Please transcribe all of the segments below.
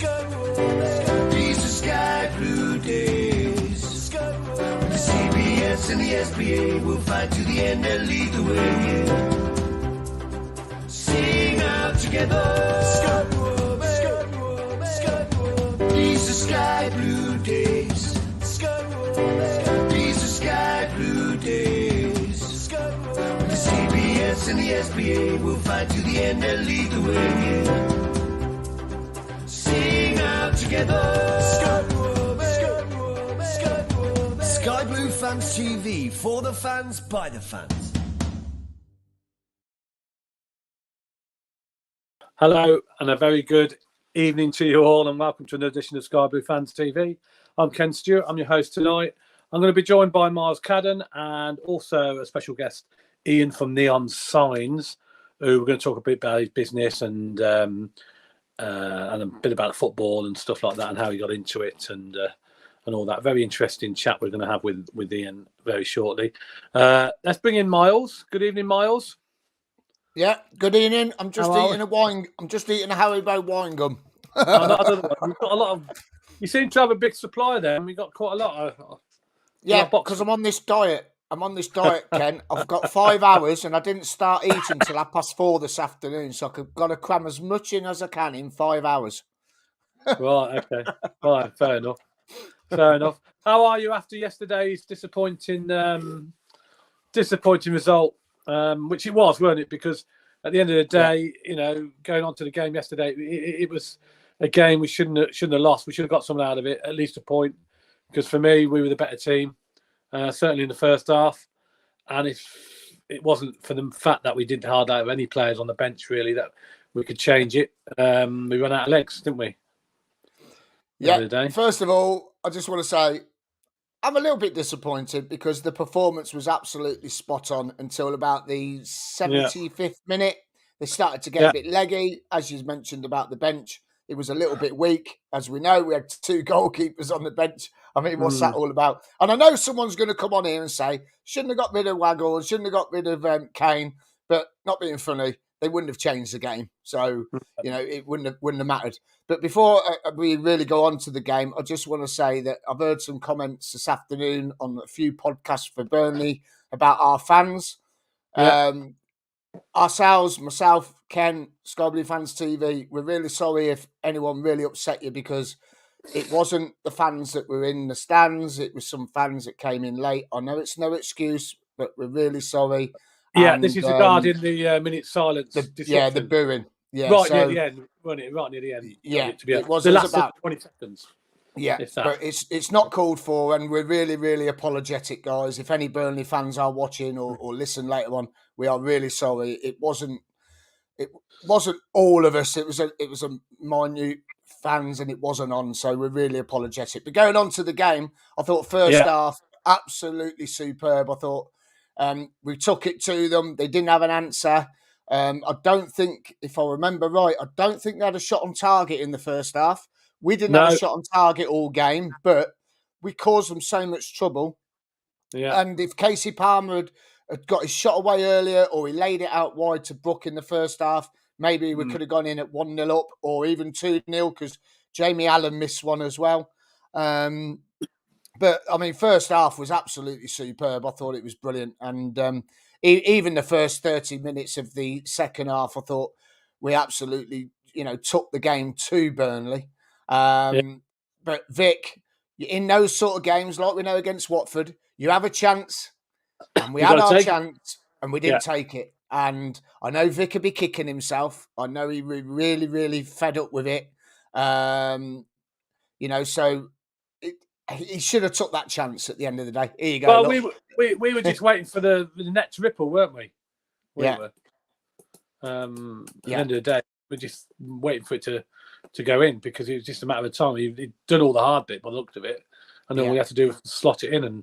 These are sky blue days. The CBS and the SBA will fight to the end and lead the way. Yeah. Sing out together. These are sky blue days. These are sky blue days. The CBS and the SBA will fight to the end and lead the way. Yeah. Sing out together. Sky Blue Fans TV, for the fans, by the fans. Hello and a very good evening to you all, and welcome to another edition of Sky Blue Fans TV. I'm Ken Stewart, I'm your host tonight. I'm going to be joined by Miles Cadden and also a special guest, Ian from Neon Signs, who we're going to talk a bit about his business and a bit about football and stuff like that and how he got into it and all that. Very interesting chat we're going to have with Ian very shortly. Let's bring in Miles. Good evening, Miles. Yeah, good evening. I'm just eating a Haribo wine gum. You've got a lot of. You seem to have a big supply there, and we've got quite a lot of. Yeah, because I'm on this diet. Ken. I've got 5 hours, and I didn't start eating till 4:30 this afternoon, so I've got to cram as much in as I can in 5 hours. Right. Okay. Right. Fair enough. How are you after yesterday's disappointing result? Which it was, weren't it? Because at the end of the day, going on to the game yesterday, it was a game we shouldn't have lost. We should have got something out of it, at least a point. Because for me, we were the better team, certainly in the first half. And if it wasn't for the fact that we didn't hardly have any players on the bench, really, that we could change it, we ran out of legs, didn't we? Yeah. First of all, I just want to say, I'm a little bit disappointed because the performance was absolutely spot on until about the 75th minute. They started to get a bit leggy, as you mentioned about the bench. It was a little bit weak. As we know, we had 2 goalkeepers on the bench. I mean, what's that all about? And I know someone's going to come on here and say, shouldn't have got rid of Waggle, shouldn't have got rid of Kane, but not being funny, they wouldn't have changed the game. So, it wouldn't have mattered. But before we really go on to the game, I just want to say that I've heard some comments this afternoon on a few podcasts for Burnley about our fans. Yeah. Ourselves, myself, Ken, Sky Blue Fans TV, we're really sorry if anyone really upset you because it wasn't the fans that were in the stands. It was some fans that came in late. I know it's no excuse, but we're really sorry. Yeah, and this is regarding the minute silence. The booing. Yeah, near the end, wasn't it? Right near the end. Yeah, it was the last about 20 seconds. Yeah, but it's not called for, and we're really, really apologetic, guys. If any Burnley fans are watching or listen later on, we are really sorry. It wasn't all of us. It was a minute fans, and it wasn't on. So we're really apologetic. But going on to the game, I thought first half absolutely superb. I thought we took it to them. They didn't have an answer. I don't think, if I remember right, they had a shot on target in the first half. We didn't have a shot on target all game, but we caused them so much trouble. Yeah. And if Casey Palmer had got his shot away earlier or he laid it out wide to Brook in the first half, maybe we could have gone in at 1-0 up or even 2-0 because Jamie Allen missed one as well. But, I mean, first half was absolutely superb. I thought it was brilliant. And even the first 30 minutes of the second half, I thought we absolutely, took the game to Burnley. But Vic, in those sort of games, like we know against Watford, you have a chance. And we had our chance and we didn't take it. And I know Vic would be kicking himself. I know he really, really fed up with it. So... He should have took that chance at the end of the day. Here you go. Well, we were just waiting for the net to ripple, weren't we? We were. At the end of the day, we're just waiting for it to go in because it was just a matter of time. He'd done all the hard bit by the look of it, and then all we had to do was slot it in, and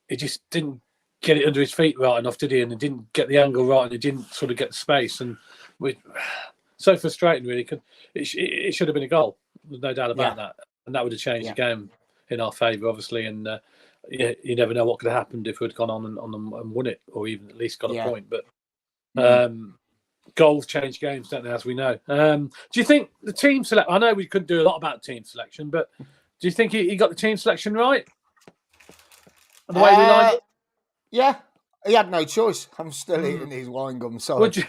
it just didn't get it under his feet right enough, did he? And he didn't get the angle right, and he didn't sort of get the space, and so frustrating, really. It should have been a goal. There's no doubt about that, and that would have changed the game in our favour, obviously, and you never know what could have happened if we'd gone on and won it, or even at least got a point. But goals change games, don't they? As we know. Do you think the team select? I know we couldn't do a lot about team selection, but do you think he got the team selection right? And the way we lined up? Yeah, he had no choice. I'm still eating these wine gums. Sorry. Would you?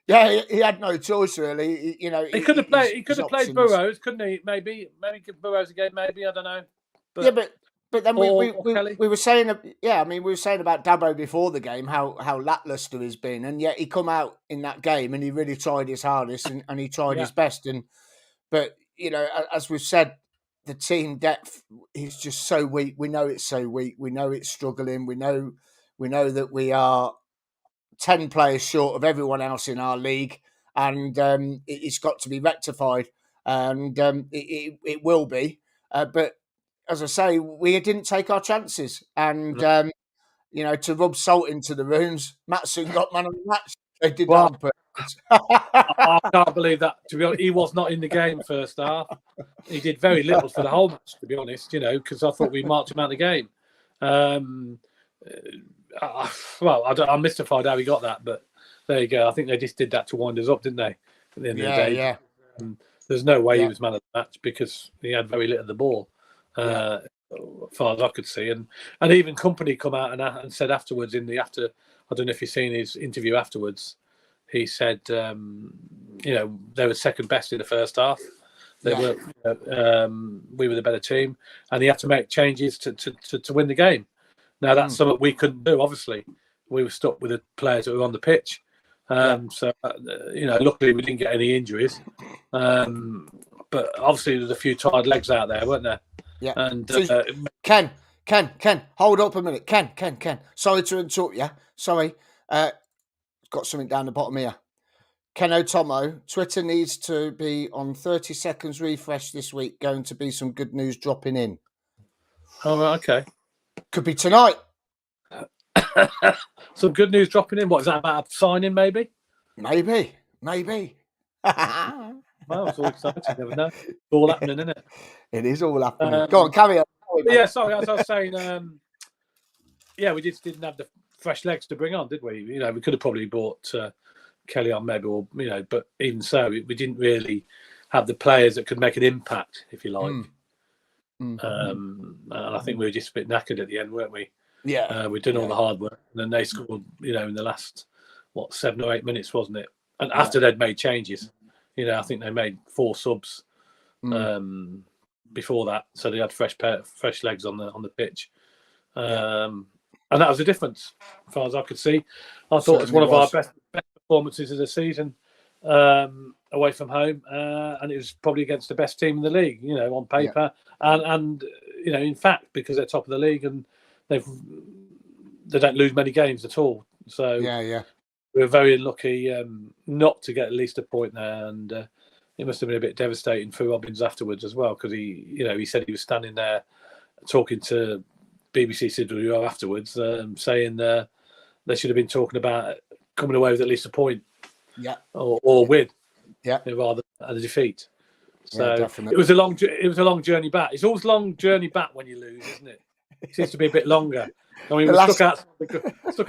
Yeah, he had no choice really. You know, he could have played. He could have played Burrows, couldn't he? Maybe give Burrows a game. Maybe, I don't know. But then we were saying, we were saying about Dabo before the game how lackluster he's been, and yet he come out in that game and he really tried his hardest and he tried his best. But you know, as we've said, the team depth is just so weak. We know it's so weak. We know it's struggling. We know that we are 10 players short of everyone else in our league, and it's got to be rectified, and it will be. But as I say, we didn't take our chances, and you know, to rub salt into the wounds, Matson got man of the match. They did that on purpose. I can't believe that. To be honest, he was not in the game first half. He did very little for the whole match, to be honest. You know, because I thought we marked him out of the game. I'm mystified how he got that, but there you go. I think they just did that to wind us up, didn't they? At the end of the day, yeah. There's no way he was man of the match because he had very little of the ball, as far as I could see. And even Company come out and said afterwards in the after. I don't know if you've seen his interview afterwards. He said, you know, they were second best in the first half. They were, we were the better team, and he had to make changes to win the game. Now that's something we couldn't do. Obviously, we were stuck with the players that were on the pitch. So you know, luckily we didn't get any injuries. But obviously there's a few tired legs out there, weren't there? Yeah. And so, Ken, hold up a minute. Ken. Sorry to interrupt you. Sorry. Got something down the bottom here. Ken Otomo, Twitter needs to be on 30 seconds refresh this week. Going to be some good news dropping in. Oh, okay. Could be tonight. Some good news dropping in. What is that about? A signing, maybe? Maybe. Well, it's all exciting. You never know. It's all happening, isn't it? It is all happening. Go on, carry on. Sorry, as I was saying, we just didn't have the fresh legs to bring on, did we? You know, we could have probably brought Kelly on maybe, or you know, but even so, we didn't really have the players that could make an impact, if you like. And I think we were just a bit knackered at the end, weren't we? Yeah. We'd done all the hard work, and then they scored, you know, in the last 7 or 8 minutes, wasn't it? And after they'd made changes, you know, I think they made 4 subs before that, so they had fresh legs on the pitch. And that was the difference, as far as I could see. I thought it was one of our best performances of the season away from home, and it was probably against the best team in the league, you know, on paper, and you know, in fact, because they're top of the league and they don't lose many games at all. So we were very lucky not to get at least a point there, and it must have been a bit devastating for Robbins afterwards as well, because he said he was standing there talking to BBC Citadel afterwards, saying they should have been talking about coming away with at least a point, or win, rather than a defeat. So it was a long journey back. It's always a long journey back when you lose, isn't it? It seems to be a bit longer. I mean, we stuck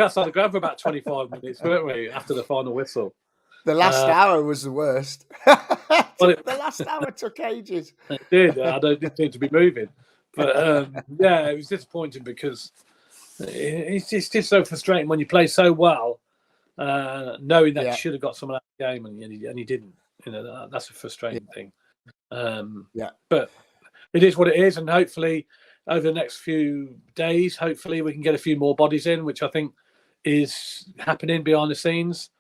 outside the ground for about 25 minutes, weren't we, after the final whistle? The last hour was the worst. The last hour took ages. It did. I didn't seem to be moving. But it was disappointing because it's just so frustrating when you play so well, knowing that you should have got someone out of the game and you didn't. You know, that's a frustrating thing. But it is what it is, and hopefully over the next few days, hopefully we can get a few more bodies in, which I think is happening behind the scenes.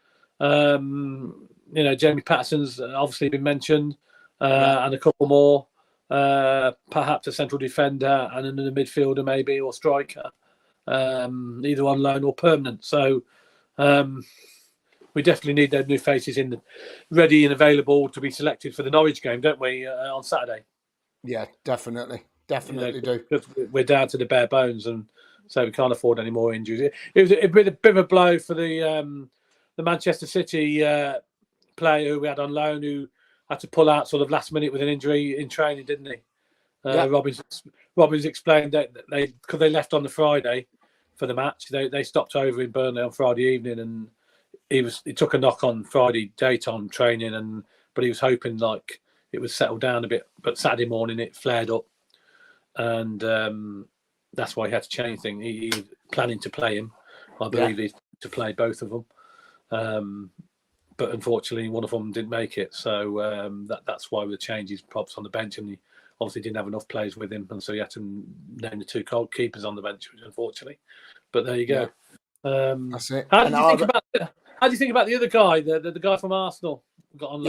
You know, Jamie Patterson's obviously been mentioned, and a couple more. Perhaps a central defender and another midfielder, maybe, or striker, either on loan or permanent. So we definitely need those new faces in, ready and available to be selected for the Norwich game, don't we, on Saturday? Yeah, definitely do. Because we're down to the bare bones, and so we can't afford any more injuries. It was a bit of a blow for the Manchester City player who we had on loan, who had to pull out sort of last minute with an injury in training, didn't he? Robbins explained that because they left on the Friday for the match, they stopped over in Burnley on Friday evening, and he took a knock on Friday daytime training, but he was hoping like it would settle down a bit. But Saturday morning it flared up, and that's why he had to change things. He was planning to play him. I believe he's to play both of them. But unfortunately, one of them didn't make it. So that's why the changes props on the bench, and he obviously didn't have enough players with him, and so he had to name the 2 goalkeepers on the bench, which unfortunately. But there you go. That's it. How do you think about the other guy, the guy from Arsenal? Got on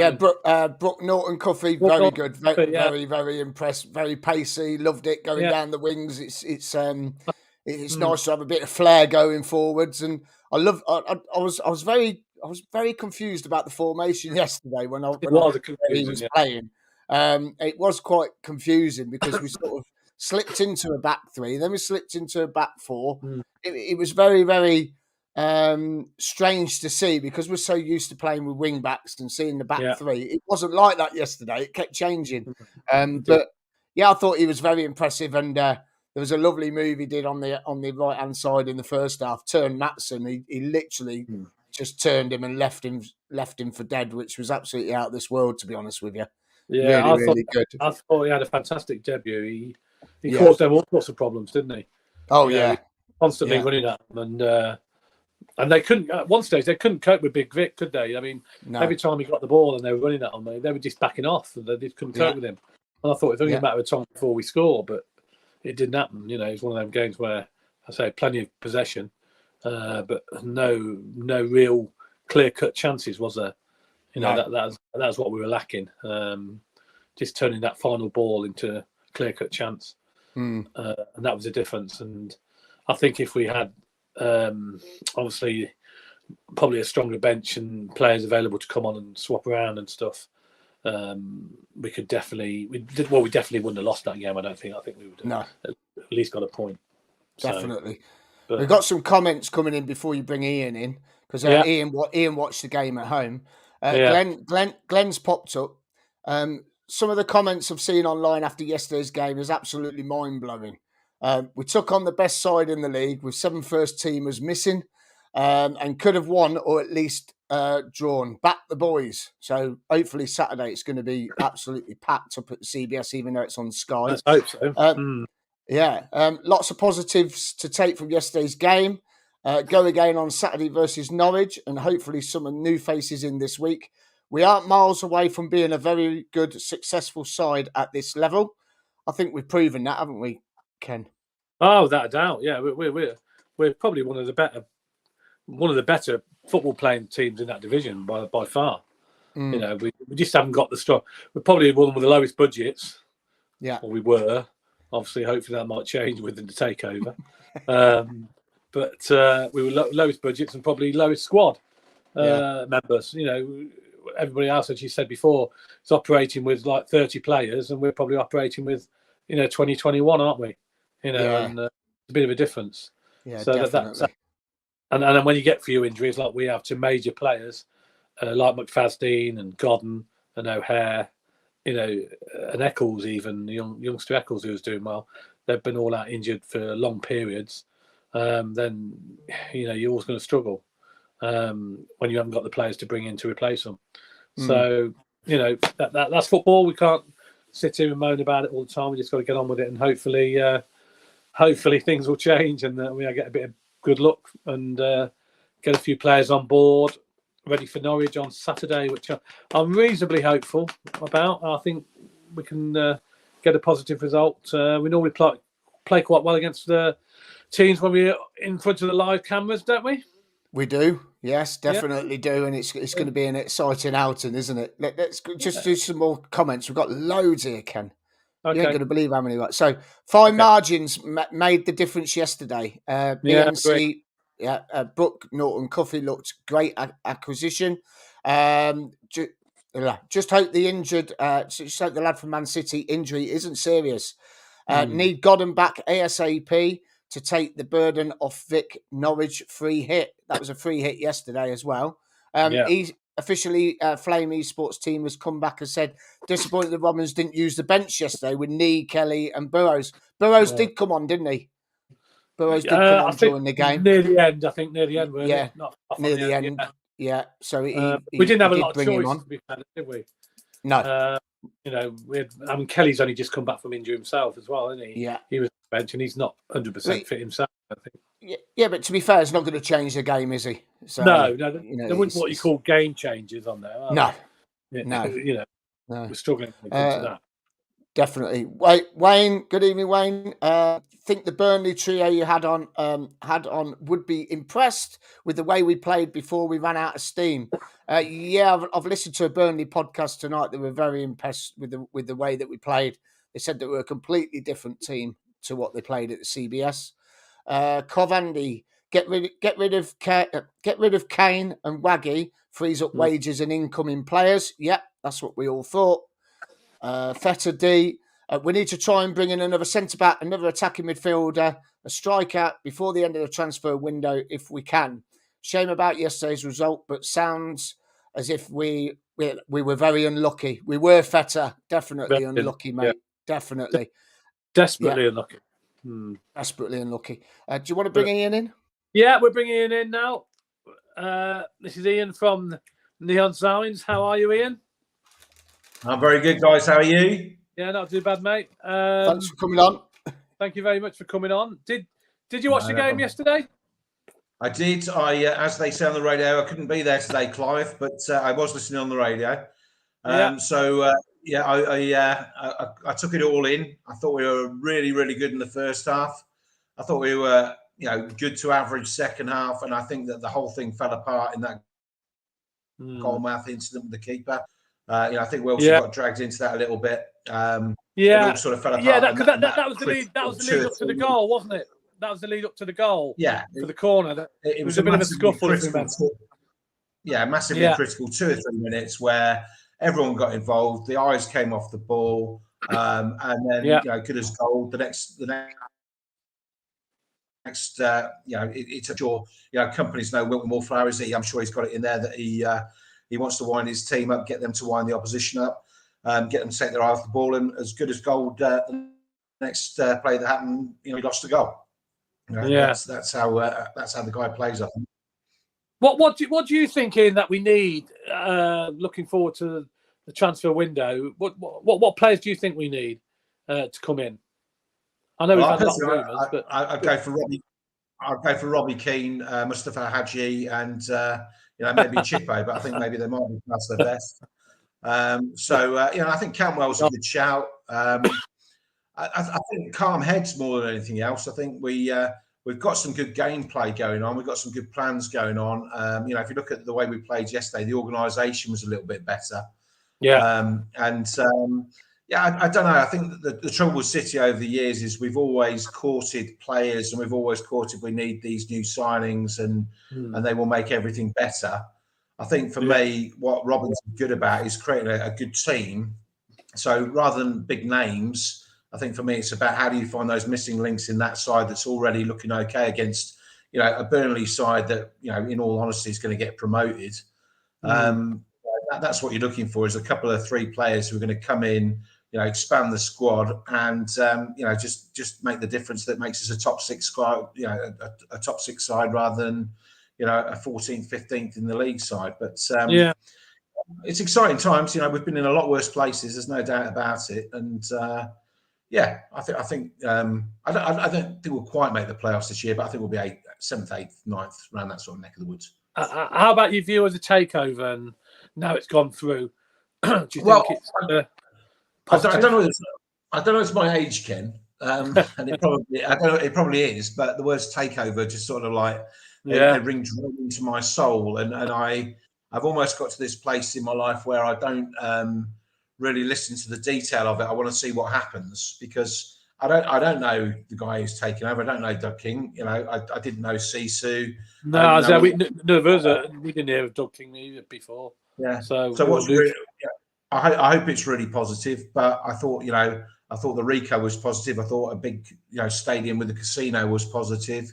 Brooke Norton-Cuffy, very good, very impressed, very pacey. Loved it going down the wings. It's nice to have a bit of flair going forwards, and I was very confused about the formation yesterday when he was playing. It was quite confusing because we sort of slipped into a back 3, then we slipped into a back 4. It was very, very strange to see because we're so used to playing with wing backs and seeing the back 3. It wasn't like that yesterday. It kept changing. But I thought he was very impressive, and there was a lovely move he did on the right hand side in the first half. Turned Matson. He literally just turned him and left him for dead, which was absolutely out of this world, to be honest with you. Yeah, really good. I thought he had a fantastic debut. He caused them all sorts of problems, didn't he? Oh, yeah. Constantly running at them, and they couldn't. At one stage, they couldn't cope with Big Vic, could they? I mean, every time he got the ball and they were running at him, they were just backing off, and they couldn't cope with him. And I thought it was only a matter of time before we score, but it didn't happen. You know, it's one of them games where I say plenty of possession, but no real clear-cut chances, was there? You know, that's what we were lacking. Just turning that final ball into a clear-cut chance, and that was the difference. And I think if we had obviously probably a stronger bench and players available to come on and swap around and stuff, we could definitely we definitely wouldn't have lost that game. I don't think. I think we would have at least got a point. Definitely. So, we've got some comments coming in before you bring Ian in, because Ian watched the game at home. Glenn's popped up. Some of the comments I've seen online after yesterday's game is absolutely mind-blowing. We took on the best side in the league with 7 first-teamers missing, and could have won or at least drawn. Back the boys. So hopefully Saturday it's going to be absolutely packed up at the CBS, even though it's on Sky. Let's hope so. Lots of positives to take from yesterday's game. Go again on Saturday versus Norwich, and hopefully some new faces in this week. We aren't miles away from being a very good, successful side at this level. I think we've proven that, haven't we, Ken? Oh, without a doubt. Yeah, we're probably one of the better football playing teams in that division by far. You know, we just haven't got the strong. We're probably one with the lowest budgets. Yeah, or we were. Obviously, hopefully that might change within the takeover. But we were lowest budgets and probably lowest squad members. You know, everybody else, as you said before, is operating with like 30 players, and we're probably operating with 20, 21, aren't we? You know, and it's a bit of a difference. Yeah, so definitely. And then when you get few injuries like we have to major players like McFadden and Godden and O'Hare, and Eccles, even youngster Eccles, who was doing well, they've been all out injured for long periods. Then you're always going to struggle when you haven't got the players to bring in to replace them. So that's football. We can't sit here and moan about it all the time. We just got to get on with it, and hopefully things will change, and we get a bit of good luck and get a few players on board ready for Norwich on Saturday, which I'm reasonably hopeful about. I think we can get a positive result. We normally play quite well against the teams when we're in front of the live cameras, don't we? We do, yes, definitely do, and it's going to be an exciting outing, isn't it? Let's just do some more comments. We've got loads here, Ken. Okay. You ain't going to believe how many. So, fine margins made the difference yesterday. BNC, Brooke Norton-Cuffy looked great acquisition. Just hope the injured, just hope the lad from Man City injury isn't serious. Need Godden back ASAP to take the burden off Vic. Norwich free hit. That was a free hit yesterday as well. He officially, Flame Esports team has come back and said, disappointed the Robins didn't use the bench yesterday with Nee, Kelly and Burrows. Burrows did come on, didn't he? Burrows did come on during the game. Near the end, I think. Near the end, near the end. Yeah, so we didn't have a lot of choices, to be fair, did we? No. Kelly's only just come back from injury himself as well, isn't he? Yeah. He was on the bench and he's not 100% fit himself, I think. Yeah, but to be fair, it's not going to change the game, is he? So, no, there wouldn't what you call game changers on there. No. We're struggling when it comes to that. Definitely. Wayne, good evening, Wayne. Think the Burnley trio you had on would be impressed with the way we played before we ran out of steam. I've listened to a Burnley podcast tonight. They were very impressed with the way that we played. They said that we were a completely different team to what they played at the CBS. Covandy, get rid of Kane and Waggy, frees up wages and incoming players. Yep, that's what we all thought. Feta D, we need to try and bring in another centre-back, another attacking midfielder, a striker before the end of the transfer window if we can. Shame about yesterday's result, but sounds as if we were very unlucky. We were, Feta, definitely unlucky, mate. Definitely. Desperately unlucky. Desperately unlucky. Do you want to bring Ian in? Yeah, we're bringing Ian in now. This is Ian from NeonNow. How are you, Ian? I'm very good, guys. How are you? Yeah, not too bad, mate. Thanks for coming on. Thank you very much for coming on. Did you watch the game yesterday? I did. As they say on the radio, I couldn't be there today, Clive, but I was listening on the radio. I took it all in. I thought we were really, really good in the first half. I thought we were, good to average second half, and I think that the whole thing fell apart in that goalmouth incident with the keeper. I think we also got dragged into that a little bit. It all sort of fell apart. Yeah, that was the lead. That was the lead up to the goal, wasn't it? That was the lead up to the goal. Yeah, for the corner. It was a bit of a scuffle. Massively critical 2 or 3 minutes where everyone got involved. The eyes came off the ball, and then good as gold. The next. It's a sure. Companies know Wilton Wallflower, is he? I'm sure he's got it in there that he wants to wind his team up, get them to wind the opposition up, get them to take their eye off the ball, and as good as gold. The next play that happened, he lost the goal. That's how the guy plays. I think. What do you think, Ian, that we need? Looking forward to the transfer window, what players do you think we need to come in? I know we've had a lot of rumours, but I'd go for Robbie. I'd go for Robbie Keane, Mustafa Hadji, and maybe Chippo, but I think maybe they might be past their best. I think Cantwell's a good shout. I think calm heads more than anything else. I think we've got some good gameplay going on. We've got some good plans going on. If you look at the way we played yesterday, the organisation was a little bit better. I don't know. I think that the trouble with City over the years is we've always courted players and we've always courted we need these new signings and they will make everything better. I think for me, what Robin's good about is creating a good team. So rather than big names, I think for me, it's about how do you find those missing links in that side that's already looking okay against, a Burnley side that, in all honesty, is going to get promoted. That's what you're looking for is a couple of 3 players who are going to come in, expand the squad and, just make the difference that makes us a top 6 squad, a top 6 side rather than, a 14th, 15th in the league side. But it's exciting times. We've been in a lot worse places. There's no doubt about it. And I think I don't think we'll quite make the playoffs this year, but I think we'll be 7th, 8th, 9th, around that sort of neck of the woods. How about your view as a takeover? And now it's gone through. Do you think it's I don't know. I don't know. It's my age, Ken, and it probably is. But the words takeover just sort of like they ring true into my soul, and I've almost got to this place in my life where I don't really listen to the detail of it. I want to see what happens because I don't know the guy who's taking over. I don't know Doug King. I didn't know Sisu. No, we didn't hear of Doug King either before. Yeah. So what's really? I hope it's really positive. But I thought the Rico was positive. I thought a big stadium with a casino was positive.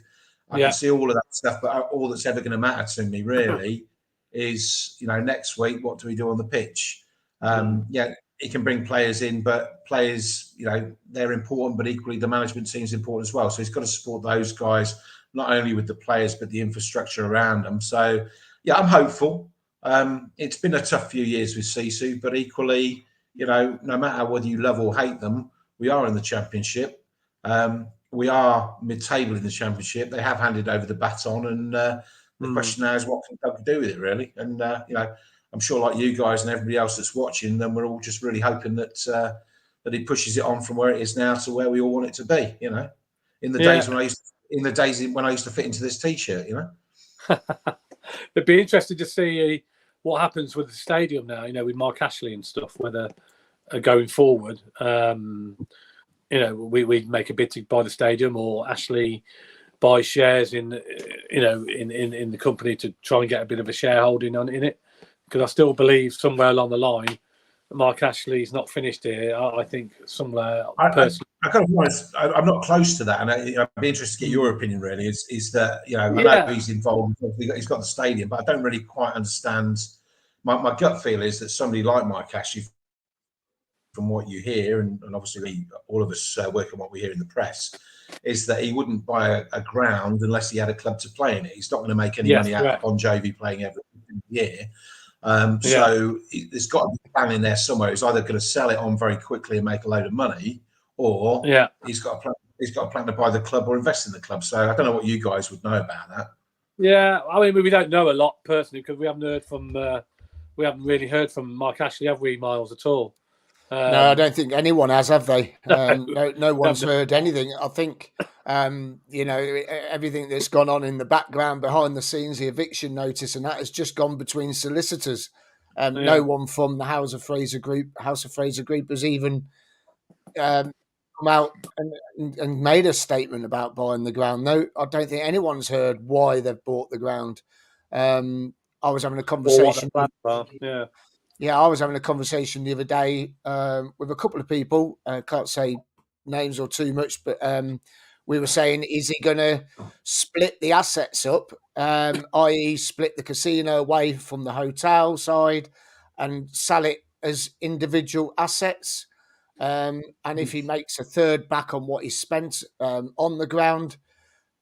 I can see all of that stuff, but all that's ever going to matter to me really is next week what do we do on the pitch? He can bring players in, but players, they're important, but equally the management team is important as well. So he's got to support those guys, not only with the players, but the infrastructure around them. So yeah, I'm hopeful. It's been a tough few years with Sisu, but equally, no matter whether you love or hate them, we are in the Championship. We are mid-table in the Championship. They have handed over the baton, and the question now is what can Doug do with it, really? And I'm sure, like you guys and everybody else that's watching, then we're all just really hoping that that he pushes it on from where it is now to where we all want it to be. In the days when I used to fit into this T-shirt, It'd be interesting to see what happens with the stadium now. With Mark Ashley and stuff, whether going forward, we make a bid to buy the stadium, or Ashley buy shares in the company to try and get a bit of a shareholding in it. Because I still believe somewhere along the line, Mark Ashley's not finished here. I think somewhere. I kind of be honest, I'm not close to that, and I'd be interested to get your opinion. Really, is that I know he's involved. He's got the stadium, but I don't really quite understand. My gut feel is that somebody like Mike Ashley, from what you hear, and obviously all of us work on what we hear in the press, is that he wouldn't buy a ground unless he had a club to play in it. He's not going to make any money out of Bon Jovi playing every year. So there's got to be a plan in there somewhere. He's either going to sell it on very quickly and make a load of money, or he's got a plan. He's got a plan to buy the club or invest in the club. So I don't know what you guys would know about that. Yeah, I mean, we don't know a lot personally because we haven't really heard from Mike Ashley, have we, Miles, at all? No, I don't think anyone has, have they? No one's heard anything. I think everything that's gone on in the background, behind the scenes, the eviction notice, and that has just gone between solicitors. No one from the House of Fraser Group has even come out and made a statement about buying the ground. No, I don't think anyone's heard why they've bought the ground. I was having a conversation. I was having a conversation the other day with a couple of people. Can't say names or too much, but we were saying, is he going to split the assets up, i.e. split the casino away from the hotel side and sell it as individual assets? And if he makes a third back on what he spent on the ground,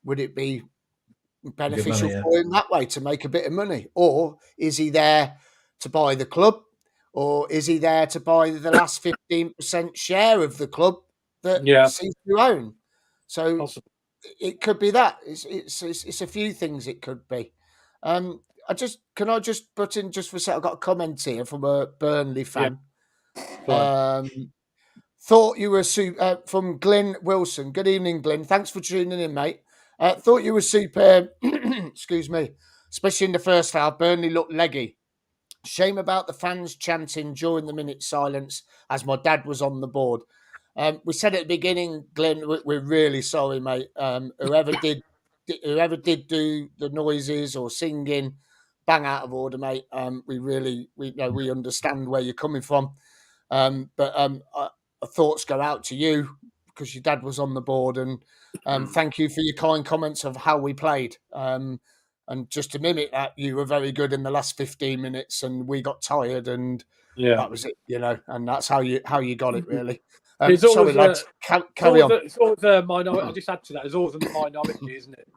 would it be beneficial for him that way to make a bit of money? Or is he there to buy the club? Or is he there to buy the last 15% share of the club that sees you own? So it could be that. It's a few things it could be. Can I just put in just for a sec? I've got a comment here from a Burnley fan. Thought you were from Glenn Wilson. Good evening, Glenn. Thanks for tuning in, mate. Thought you were superb. Excuse me. Especially in the first half, Burnley looked leggy. Shame about the fans chanting during the minute silence as my dad was on the board. We said at the beginning, Glenn, we're really sorry, mate. Whoever did do the noises or singing, bang out of order, mate. We understand where you're coming from. But our thoughts go out to you because your dad was on the board, and thank you for your kind comments of how we played. And just to mimic that, you were very good in the last 15 minutes, and we got tired, and that was it, and that's how you got it, really. Sorry, lads, carry on. It's always a minority. I'll just add to that. There's always a minority, isn't it,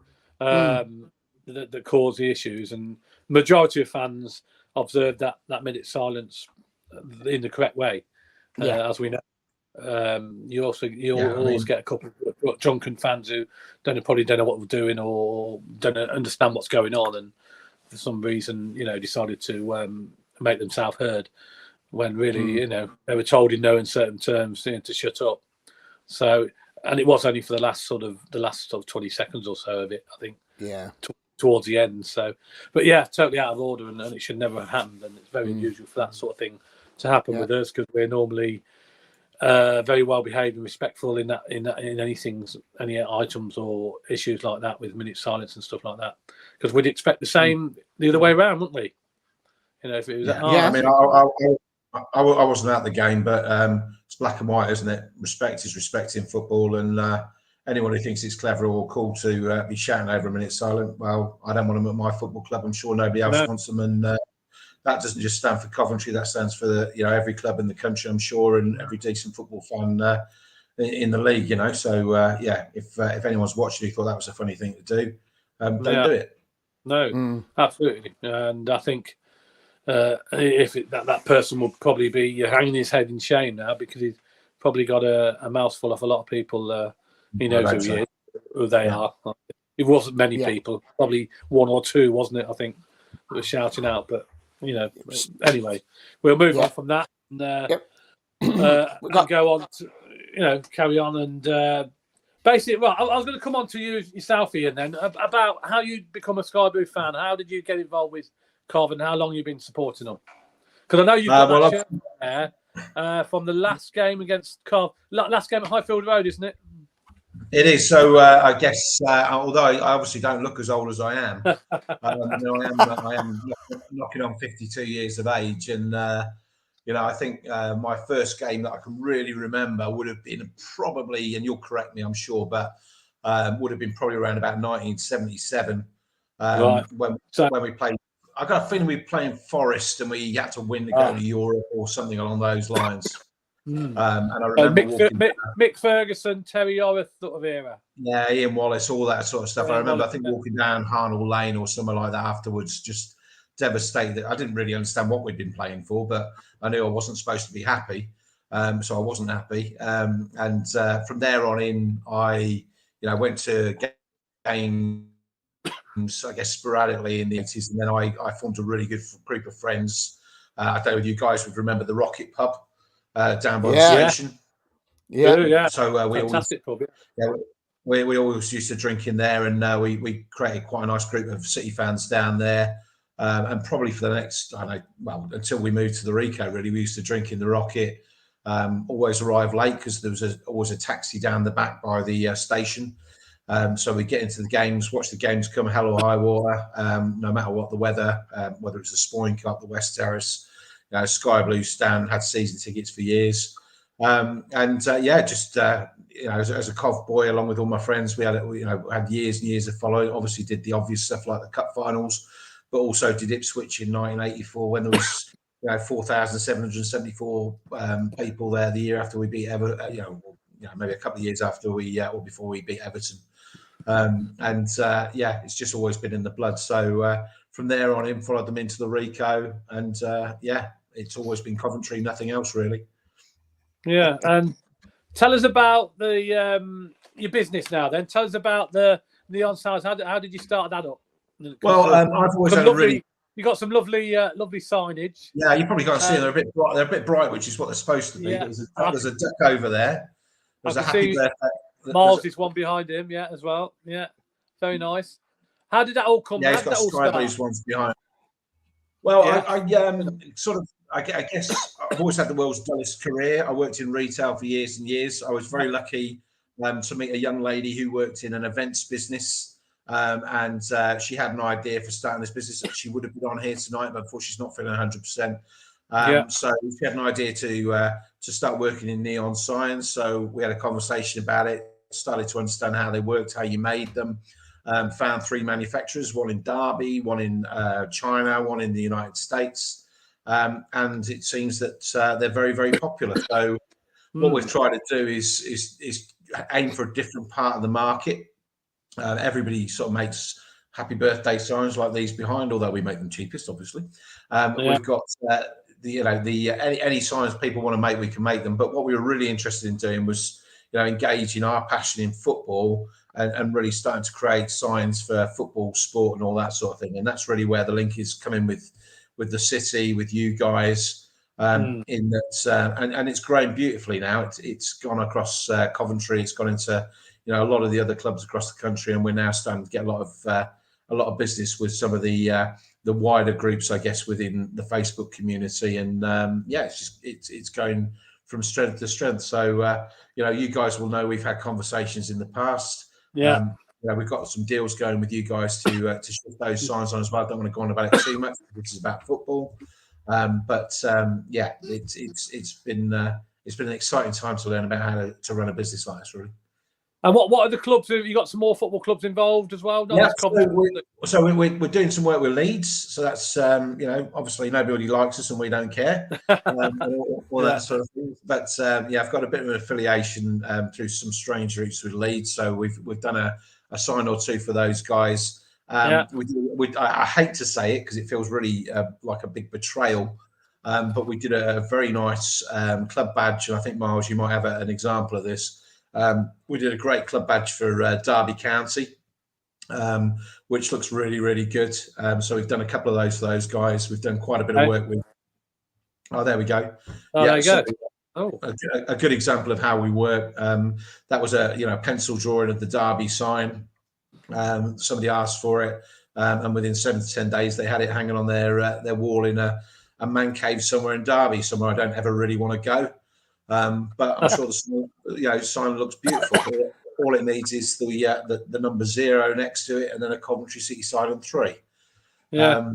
that cause the issues, and majority of fans observed that minute silence in the correct way, as we know. You always get a couple of drunken fans who probably don't know what we're doing or don't understand what's going on, and for some reason, decided to make themselves heard when really, they were told in no uncertain terms to shut up. So, and it was only for the last 20 seconds or so of it, I think. Yeah. Towards the end. So, but totally out of order, and it should never have happened. And it's very unusual for that sort of thing to happen with us because we're normally very well behaved and respectful in any items or issues like that with minute silence and stuff like that. Because we'd expect the same the other way around, wouldn't we? If it was I mean, I wasn't at the game, but it's black and white, isn't it? Respect is respect in football, and anyone who thinks it's clever or cool to be shouting over a minute silent, well, I don't want them at my football club. I'm sure nobody else wants them, and that doesn't just stand for Coventry. That stands for every club in the country, I'm sure, and every decent football fan in the league. So if anyone's watching who thought that was a funny thing to do, don't do it. No, absolutely. And I think that person will probably be hanging his head in shame now, because he's probably got a mouthful of a lot of people. He knows who he is, who they are. It wasn't many people, probably one or two, wasn't it? I think that were shouting out. But anyway, we'll move on from that and, and go on to carry on and. Basically, well, I was going to come on to yourself, Ian, then, about how you become a Sky Blue fan. How did you get involved with Cov, and how long you've been supporting them? Because I know you've got that shirt there from the last game against Cov. Last game at Highfield Road, isn't it? It is. So I guess, although I obviously don't look as old as I am, I am knocking on 52 years of age, and I think my first game that I can really remember would have been probably, and you'll correct me, I'm sure, but would have been probably around about 1977 when we played. I got a feeling we were playing Forest and we had to win to go to Europe or something along those lines. And I remember Mick Ferguson, Terry Oreth sort of era. Yeah, Ian Wallace, all that sort of stuff. I remember, I think, walking down Harnell Lane or somewhere like that afterwards, just devastated. I didn't really understand what we'd been playing for, but I knew I wasn't supposed to be happy, so I wasn't happy. And from there on in, I went to games, I guess, sporadically in the 80s, and then I formed a really good group of friends. I don't know if you guys would remember the Rocket Pub down by the station. Yeah. So we always always used to drink in there, and we created quite a nice group of City fans down there. And probably for the next, until we moved to the Rico, really, we used to drink in the Rocket. Always arrive late because there was always a taxi down the back by the station. So we get into the games, watch the games come hell or high water, no matter what the weather, whether it's the Spoyne Cup, the West Terrace, Sky Blue stand, had season tickets for years. As a Cov boy, along with all my friends, we had years and years of following. Obviously did the obvious stuff like the cup finals, but also did Ipswich in 1984 when there was 4,774 people there the year after we beat Everton, maybe a couple of years after or before we beat Everton. It's just always been in the blood. So from there on in, followed them into the Rico, and it's always been Coventry, nothing else really. Yeah, and tell us about your business now. Then tell us about the Neon Sales. How did you start that up? Well, I've always had you got some lovely signage. Yeah, you probably can't see them. They're a bit bright, which is what they're supposed to be. Yeah. There's a duck over there. There's a happy birthday. Miles is one behind him, as well. Yeah, very nice. How did that all come? Yeah, he's got Sky Blues ones behind. Well, I guess I've always had the world's dullest career. I worked in retail for years and years. I was very lucky to meet a young lady who worked in an events business. And she had an idea for starting this business. She would have been on here tonight, but unfortunately she's not feeling 100%. So she had an idea to start working in neon signs. So we had a conversation about it, started to understand how they worked, how you made them. Found 3 manufacturers, one in Derby, one in China, one in the United States. And it seems that they're very, very popular. So what we've tried to do is aim for a different part of the market. Everybody sort of makes happy birthday signs like these behind, although we make them cheapest, obviously. We've got any signs people want to make, we can make them. But what we were really interested in doing was, engaging our passion in football and really starting to create signs for football, sport, and all that sort of thing. And that's really where the link is coming with the city, with you guys. In that, and it's growing beautifully now. It's gone across Coventry. It's gone into a lot of the other clubs across the country, and we're now starting to get a lot of business with some of the wider groups, I guess, within the Facebook community. And it's going from strength to strength. So you guys will know we've had conversations in the past. We've got some deals going with you guys to shift those signs on as well. I don't want to go on about it too much. This is about football, it's been an exciting time to learn about how to run a business like this, really. And what are the clubs? Have you got some more football clubs involved as well? So we're doing some work with Leeds. So that's obviously nobody likes us and we don't care, all that sort of thing. But I've got a bit of an affiliation through some strange routes with Leeds. So we've done a sign or two for those guys. I hate to say it because it feels really like a big betrayal, but we did a very nice club badge, and I think, Miles, you might have an example of this. We did a great club badge for Derby County, which looks really, really good. So we've done a couple of those for those guys. We've done quite a bit of work with. Oh, there we go. Oh, there you go. A good example of how we work. That was a pencil drawing of the Derby sign. Somebody asked for it, and within 7 to 10 days, they had it hanging on their wall in a man cave somewhere in Derby, somewhere I don't ever really want to go. But I'm sure the sign looks beautiful. All it needs is the number 0 next to it, and then a Coventry City sign on 3. Yeah.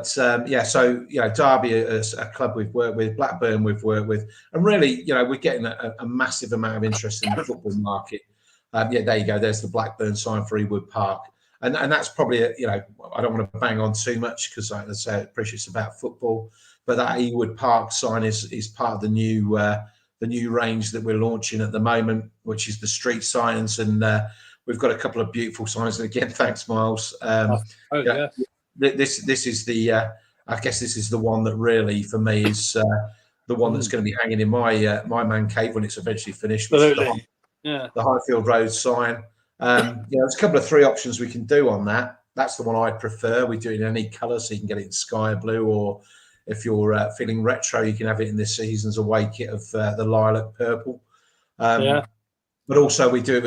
So Derby is a club we've worked with, Blackburn we've worked with, and really, we're getting a massive amount of interest in the football market. There you go. There's the Blackburn sign for Ewood Park, and that's probably I don't want to bang on too much because I appreciate it's about football, but that Ewood Park sign is part of the new range that we're launching at the moment, which is the street signs, and we've got a couple of beautiful signs. And again, thanks, Miles. This is the I guess this is the one that really for me is the one that's going to be hanging in my man cave when it's eventually finished. Absolutely. The Highfield Road sign. There's a couple of 3 options we can do on that. That's the one I prefer. We do it in any colour, so you can get it in sky blue, or if you're feeling retro, you can have it in this season's away kit of the lilac purple. But also we do it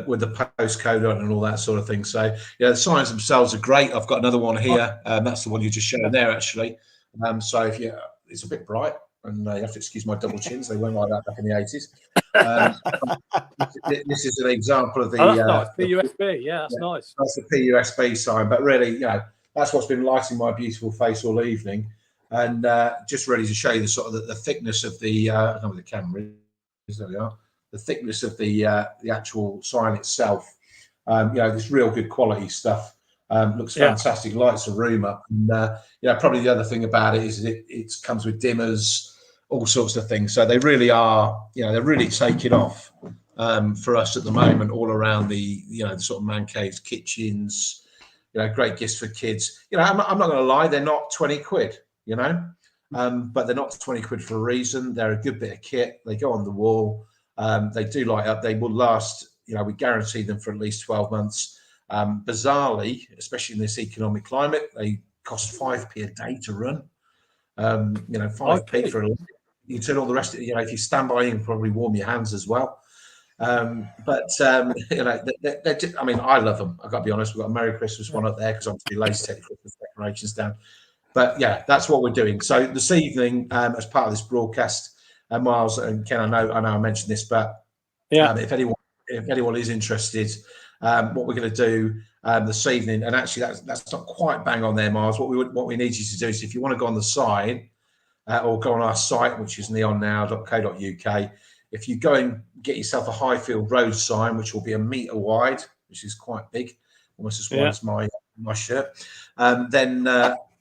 with the postcode on and all that sort of thing. So the signs themselves are great. I've got another one here. That's the one you just showed there, actually. So it's a bit bright, and you have to excuse my double chins. They weren't like that back in the 80s. This is an example of the PUSB. Yeah, that's nice. That's the PUSB sign, but really, that's what's been lighting my beautiful face all evening, and just really to show you the sort of the thickness of the. I don't know where the camera is. There we are. The thickness of the actual sign itself. This real good quality stuff. Looks fantastic. Lights the room up, and probably the other thing about it is it comes with dimmers, all sorts of things. So they really are, they're really taking off for us at the moment, all around the sort of man caves, kitchens, great gifts for kids. I'm not going to lie, they're not 20 quid, but they're not 20 quid for a reason. They're a good bit of kit. They go on the wall. They do light up. They will last, we guarantee them for at least 12 months. Bizarrely, especially in this economic climate, they cost 5p a day to run. 5p for a. You turn all the rest of it, if you stand by, you can probably warm your hands as well. I love them. I've got to be honest. We've got a Merry Christmas one up there because I'm too lazy to take the Christmas decorations down. But that's what we're doing. So this evening, as part of this broadcast, Miles and Ken, I know I mentioned this, but if anyone is interested, what we're going to do this evening, and actually that's not quite bang on there, Miles. What we need you to do is, if you want to go on the site or go on our site, which is neonnow.co.uk, if you go and get yourself a Highfield Road sign, which will be 1 metre wide, which is quite big, almost as wide as my shirt, then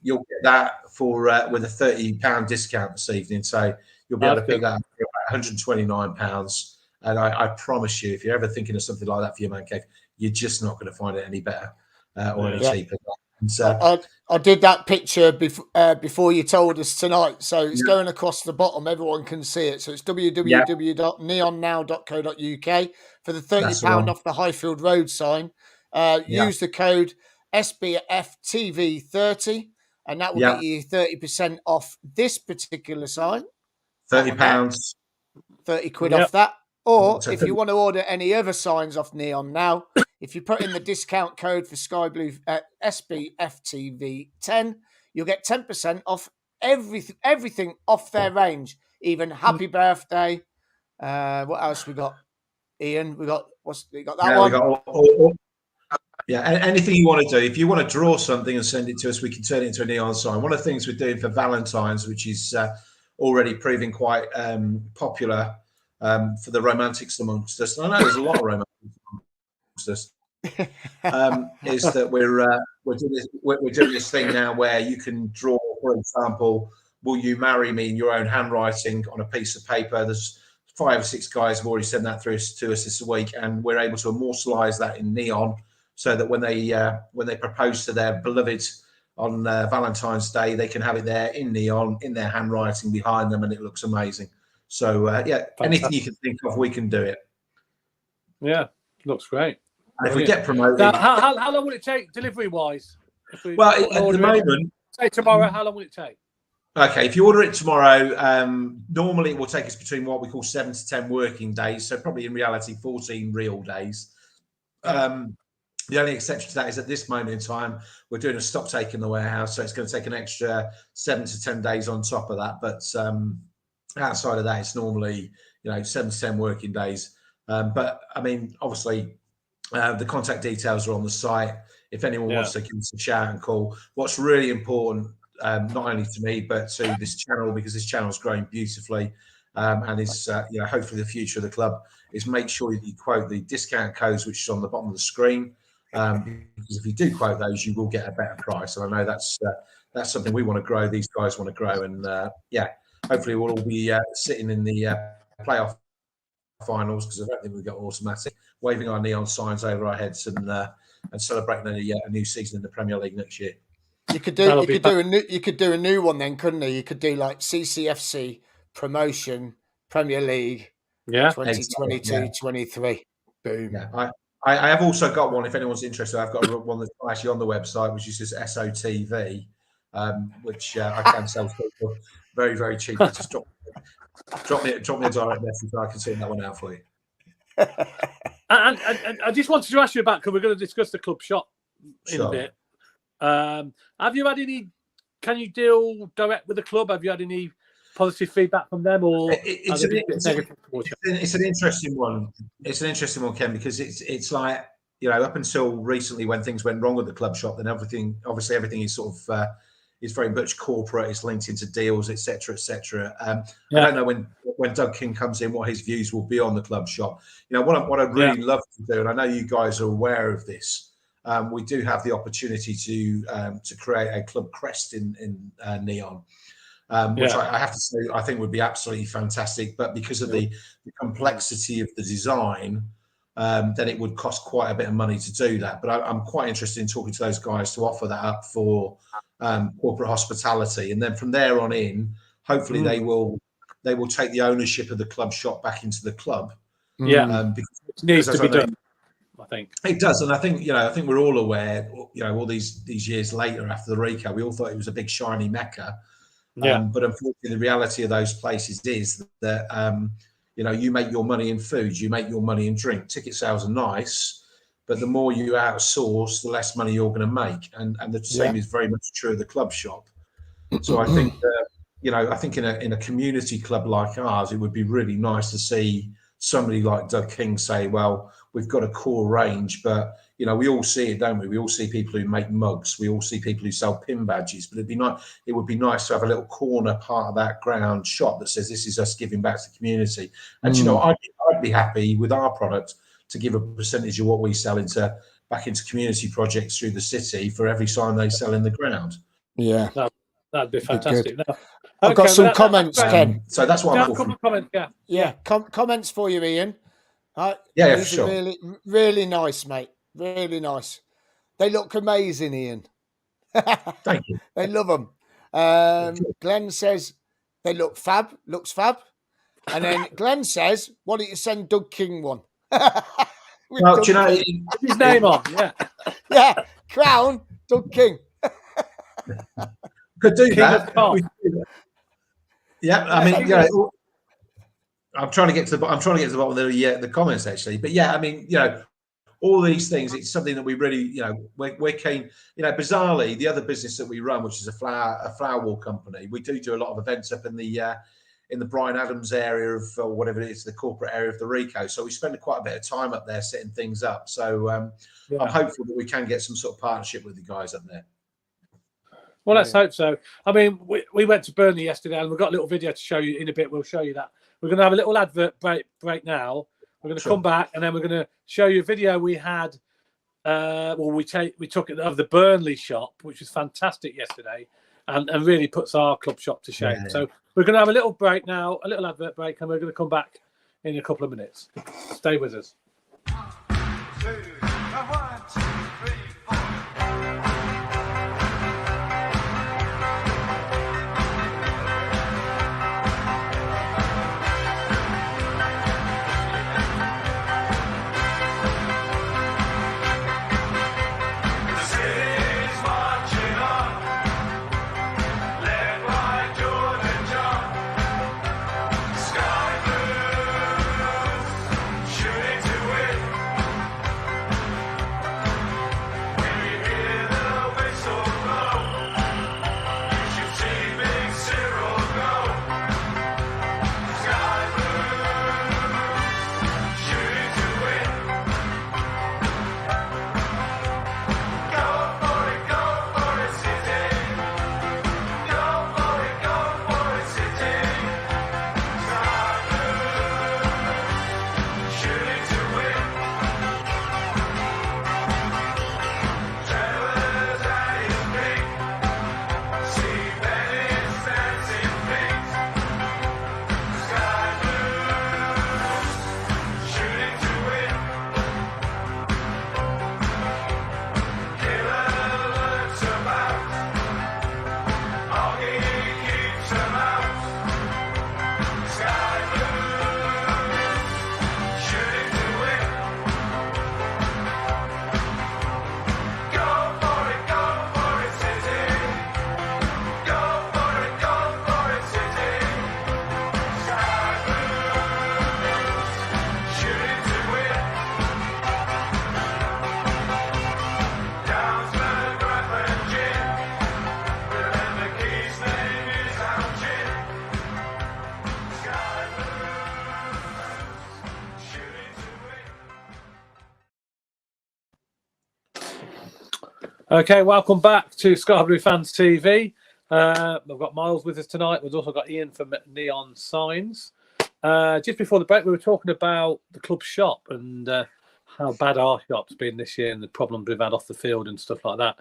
you'll get that for with a £30 discount this evening. So you'll be able to pick that up for about £129. And I promise you, if you're ever thinking of something like that for your man cave, you're just not going to find it any better or any cheaper. So, I did that picture before you told us tonight. So it's going across the bottom. Everyone can see it. So it's www.neonnow.co.uk for the £30 off the Highfield Road sign. Use the code SBFTV30, and that will get you 30% off this particular sign. £30. 30 quid off that. Or if you want to order any other signs off Neon Now, if you put in the discount code for Sky Blue SBFTV10, you'll get 10% off everything off their range. Even Happy Birthday. What else we got? Ian, we got that one. Anything you want to do. If you want to draw something and send it to us, we can turn it into a neon sign. One of the things we're doing for Valentine's, which is already proving quite popular for the romantics amongst us, and I know there's a lot of romantics amongst us, is that we're doing this thing now where you can draw, for example, will you marry me in your own handwriting on a piece of paper. There's 5 or 6 guys have already sent that through to us this week, and we're able to immortalise that in neon. so that when they propose to their beloved on Valentine's Day, they can have it there in neon, in their handwriting behind them, and it looks amazing. So anything you can think of, we can do it. Yeah, looks great. And if we get promoted, now, how long will it take delivery wise? At the moment, say tomorrow, how long will it take? Okay, if you order it tomorrow, normally it will take us between what we call 7 to 10 working days. So probably in reality, 14 real days. The only exception to that is at this moment in time, we're doing a stock take in the warehouse. So it's going to take an extra 7 to 10 days on top of that. But outside of that, it's normally, 7 to 10 working days. But I mean, obviously, the contact details are on the site. If anyone wants to give us a shout and call, what's really important, not only to me, but to this channel, because this channel is growing beautifully and is, hopefully the future of the club, is make sure that you quote the discount codes, which is on the bottom of the screen. Because if you do quote those, you will get a better price. And I know that's something we want to grow. These guys want to grow. And hopefully we'll all be sitting in the playoff finals, because I don't think we've got automatic, waving our neon signs over our heads and celebrating a new season in the Premier League next year. You could do a new one then, couldn't you? You could do like CCFC promotion Premier League 2022-23. Boom. Yeah, I have also got one, if anyone's interested. I've got one that's actually on the website, which is just SOTV, which I can sell for very, very cheap. Just drop me a direct message and I can sort that one out for you. And I just wanted to ask you about, because we're going to discuss the club shop in a bit. Have you had any? Can you deal direct with the club? Have you had any positive feedback from them, or it's an interesting one? It's an interesting one, Ken, because it's like, up until recently when things went wrong with the club shop, then everything is sort of is very much corporate. It's linked into deals, etc., etc. I don't know when Doug King comes in what his views will be on the club shop. What I'd really love to do, and I know you guys are aware of this. We do have the opportunity to create a club crest in neon, which I have to say I think would be absolutely fantastic. But because of the complexity of the design, then it would cost quite a bit of money to do that. But I'm quite interested in talking to those guys to offer that up for corporate hospitality, and then from there on in, hopefully they will take the ownership of the club shop back into the club. Because it needs to be done. I think it does, and I think we're all aware. All these years later after the RICO, we all thought it was a big shiny mecca. But unfortunately, the reality of those places is that you make your money in food, you make your money in drink. Ticket sales are nice, but the more you outsource, the less money you're going to make, and the same is very much true of the club shop. So I think I think in a community club like ours, it would be really nice to see somebody like Doug King say, well, we've got a core range, but we all see it, don't we? We all see people who make mugs, we all see people who sell pin badges, but it would be nice to have a little corner part of that ground shop that says this is us giving back to the community. And I'd be happy with our product to give a percentage of what we sell back into community projects through the city for every sign they sell in the ground. Yeah, that'd be fantastic. I've got some comments, Ken. So that's what I'm talking about. Comments for you, Ian. For sure. Really, really nice, mate. Really nice. They look amazing, Ian. Thank you. They love them. Glenn says they looks fab. And then Glenn says, why don't you send Doug King one? Well, do you know his name on? Yeah. Crown Doug King. Could do that. Yeah, I mean, I'm trying to get to the bottom of the comments actually, but all these things. It's something that we really, we're keen. Bizarrely, the other business that we run, which is a flower wall company, we do a lot of events up in the Bryan Adams area of or whatever it is, the corporate area of the RICO. So we spend quite a bit of time up there setting things up. So I'm hopeful that we can get some sort of partnership with the guys up there. Well, let's hope so. I mean, we went to Burnley yesterday, and we've got a little video to show you in a bit. We'll show you that. We're going to have a little advert break now. We're going to come back, and then we're going to show you a video we had. We took it of the Burnley shop, which was fantastic yesterday, and really puts our club shop to shame. Yeah. So we're going to have a little break now, a little advert break, and we're going to come back in a couple of minutes. Stay with us. 1, 2, 1, 2. Okay, welcome back to Scarborough Fans TV. We've got Miles with us tonight. We've also got Ian from Neon Signs. Just before the break, we were talking about the club shop and how bad our shop's been this year and the problems we've had off the field and stuff like that.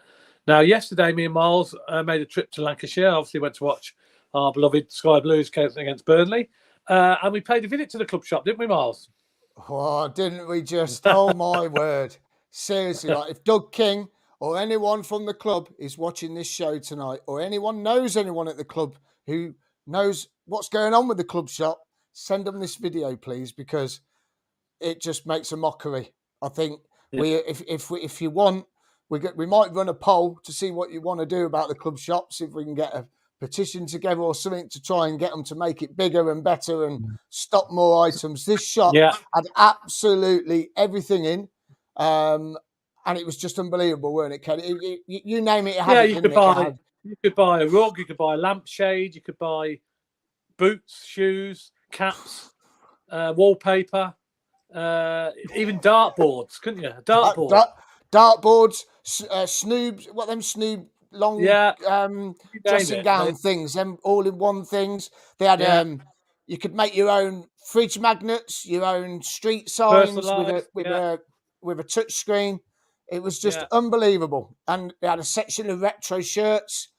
Now, yesterday, me and Miles made a trip to Lancashire. Obviously, went to watch our beloved Sky Blues against Burnley. And we paid a visit to the club shop, didn't we, Miles? Oh, didn't we just? Oh, my word. Seriously, like if Doug King or anyone from the club is watching this show tonight, or anyone knows anyone at the club who knows what's going on with the club shop, send them this video, please, because it just makes a mockery. I think if you want, we might run a poll to see what you want to do about the club shop, see if we can get a petition together or something to try and get them to make it bigger and better and stock more items. This shop had absolutely everything in. And it was just unbelievable, weren't it, Kenny? You name it, it had it. You could buy a rug, you could buy a lampshade, you could buy boots, shoes, caps, wallpaper, even dartboards, couldn't you? Dartboards, Snoobs, what them Snoob long dressing gown things, them all in one things. They had you could make your own fridge magnets, your own street signs with a touch screen. It was just unbelievable. And they had a section of retro shirts.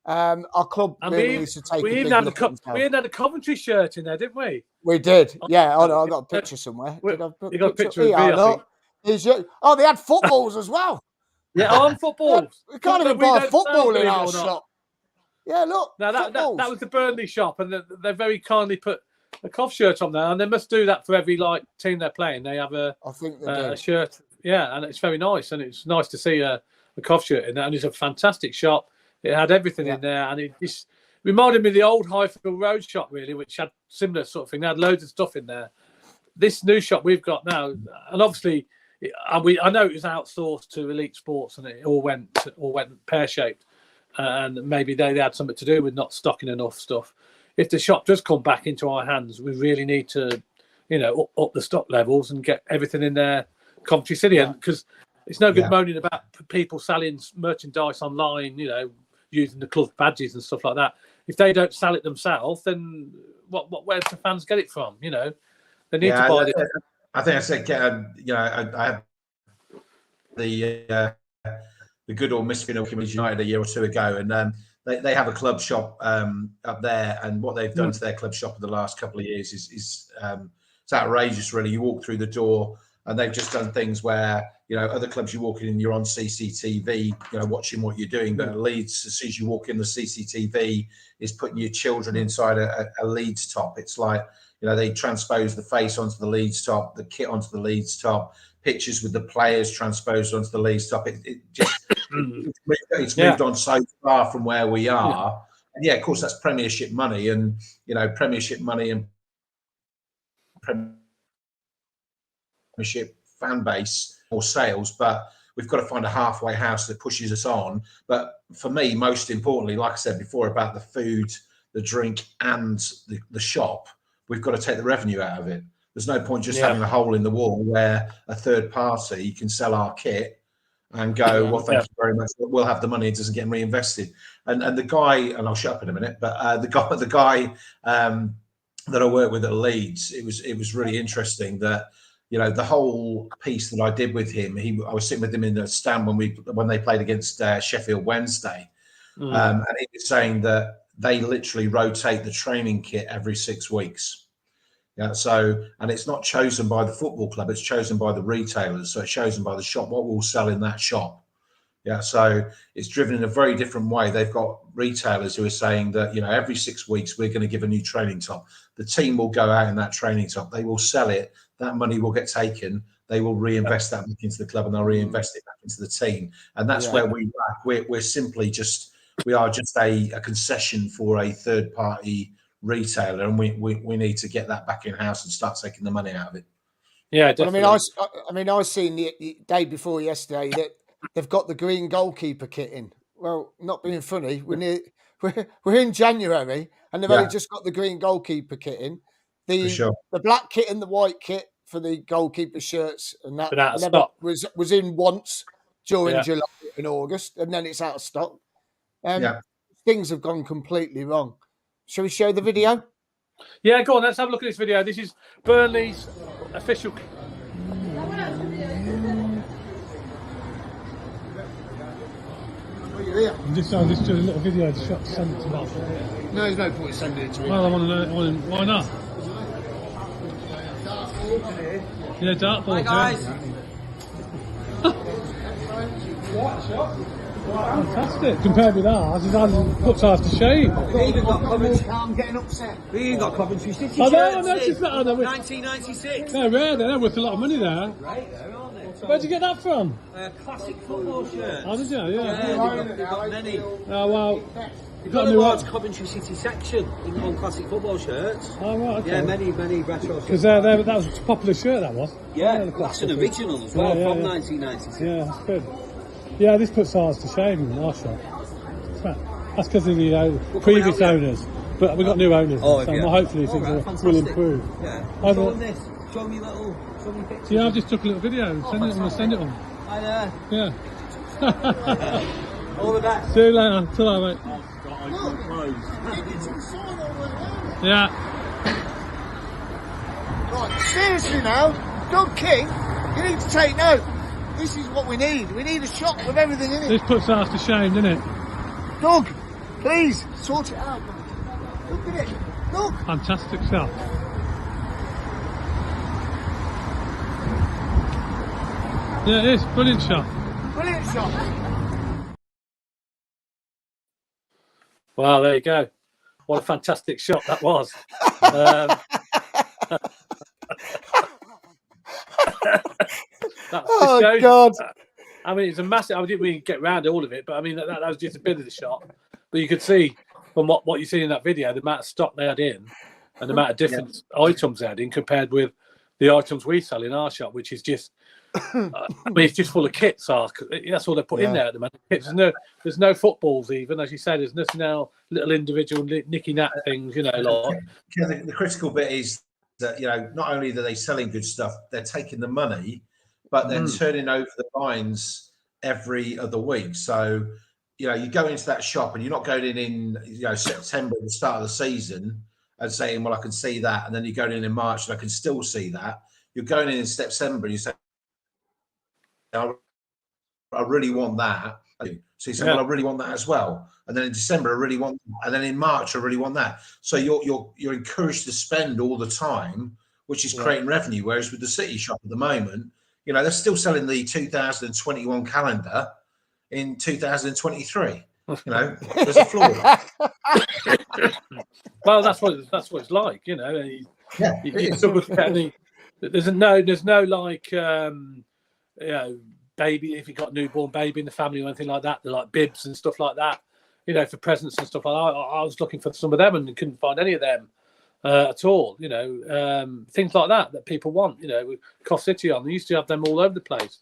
Our club really needs to take a big look at themselves. We even had a Coventry shirt in there, didn't we? We did. Yeah, I got a picture somewhere. You got a picture of me, I think. Oh, they had footballs as well. Yeah, on footballs. We can't even buy a football in our shop. Yeah, look. Now that was the Burnley shop, and they very kindly put a Cov shirt on there, and they must do that for every team they're playing. They have a shirt. Yeah, and it's very nice, and it's nice to see a Cov shirt in there, and it's a fantastic shop. It had everything in there, and it just reminded me of the old Highfield Road shop, really, which had similar sort of thing. They had loads of stuff in there. This new shop we've got now, and obviously, I know it was outsourced to Elite Sports, and it all went pear-shaped, and maybe they had something to do with not stocking enough stuff. If the shop does come back into our hands, we really need to, up the stock levels and get everything in there, Coventry City, because it's no good moaning about people selling merchandise online, using the club badges and stuff like that. If they don't sell it themselves, then where's the fans get it from? They need to buy it. I think I said, I have the good old Misfield Community United a year or two ago, and they have a club shop up there, and what they've done to their club shop in the last couple of years is it's outrageous, really. You walk through the door, and they've just done things where, other clubs you walk in and you're on CCTV, watching what you're doing. But at Leeds, as soon as you walk in, the CCTV is putting your children inside a Leeds top. It's like, they transpose the face onto the Leeds top, the kit onto the Leeds top, pictures with the players transposed onto the Leeds top. It's moved on so far from where we are. And of course, that's Premiership money, and Premiership money and Premiership fan base or sales, but we've got to find a halfway house that pushes us on. But for me, most importantly, like I said before about the food, the drink, and the shop, we've got to take the revenue out of it. There's no point just having a hole in the wall where a third party can sell our kit and go, well, thank you very much, but we'll have the money, it doesn't get reinvested. And the guy, and I'll shut up in a minute, but the guy that I worked with at Leeds, it was really interesting that, the whole piece that I did with him, I was sitting with him in the stand when they played against Sheffield Wednesday, and he was saying that they literally rotate the training kit every 6 weeks. And it's not chosen by the football club, it's chosen by the retailers. So it's chosen by the shop, what will sell in that shop. So it's driven in a very different way. They've got retailers who are saying that, every 6 weeks we're going to give a new training top. The team will go out in that training top. They will sell it. That money will get taken. They will reinvest that back into the club, and they'll reinvest it back into the team. And that's where we lack. We're simply we are just a concession for a third party retailer, and we need to get that back in house and start taking the money out of it. Yeah, definitely. I was seeing the day before yesterday that they've got the green goalkeeper kit in. Well, not being funny, we're in January, and they've only just got the green goalkeeper kit in. The black kit and the white kit for the goalkeeper shirts, and that never was in once. during July and August, and then it's out of stock. Things have gone completely wrong. Shall we show the video? Yeah, go on. Let's have a look at this video. This is Burnley's official. I'm just doing a little video to send it to Mark. No, there's no point in sending it to him. Well, I want to know. Why not? Yeah, dartboard. Hi guys. Fantastic. Compared with ours, it puts ours to shame. We even got Coventry. I'm getting upset. We even got Coventry City. I noticed that. 1996. They're rare. They're worth a lot of money there. Right there, aren't they? Where'd you get that from? Classic football shirt. Oh, did you? Yeah, we've got many. Oh, well. We've got a large Coventry City section on classic football shirts. Oh, right, okay. Yeah, many retro shirts. Because that was a popular shirt, that was. Yeah, that's an original as well from 1996. Yeah, that's good. Yeah, this puts ours to shame in our shop. That's because of the previous owners. But we've got new owners. So hopefully things will improve. Yeah. Show them this. Show me pictures. Yeah, I've just took a little video and send it on. Hi there. Yeah. All the best. See you later. Till later, mate. Yeah. Right, seriously now, Doug King, you need to take note. This is what we need. We need a shop with everything in it. This puts ours to shame, doesn't it? Doug, please, sort it out. Look at it. Doug. Fantastic stuff. Yeah, it is. Brilliant shot. Brilliant shot. Well, there you go. What a fantastic shot that was. Oh, God. I mean, it's a massive. I didn't really get around all of it, but I mean, that was just a bit of the shot. But you could see from what you see in that video, the amount of stock they had in and the amount of different items they had in compared with the items we sell in our shop, which is just, I mean, it's just full of kits. That's all they put in there at the moment. There's no footballs even, as you said. There's nothing now, little individual nicky-nack things, you know. Like. The critical bit is that, you know, not only are they selling good stuff, they're taking the money, but they're turning over the lines every other week. So, you know, you go into that shop and you're not going in September, the start of the season, and saying, well, I can see that. And then you're going in March and I can still see that. You're going in September and you say, I really want that. So you say, well, I really want that as well. And then in December, I really want that. And then in March, I really want that. So you're encouraged to spend all the time, which is creating revenue. Whereas with the City shop at the moment, you know, they're still selling the 2021 calendar in 2023. You know, there's a flaw. Well, that's what it's like, you know. There's no like, you know, baby, if you've got a newborn baby in the family or anything like that, they're like bibs and stuff like that, you know, for presents and stuff like that. I was looking for some of them and couldn't find any of them at all, you know, things like that people want, you know, with Cost City on. They used to have them all over the place.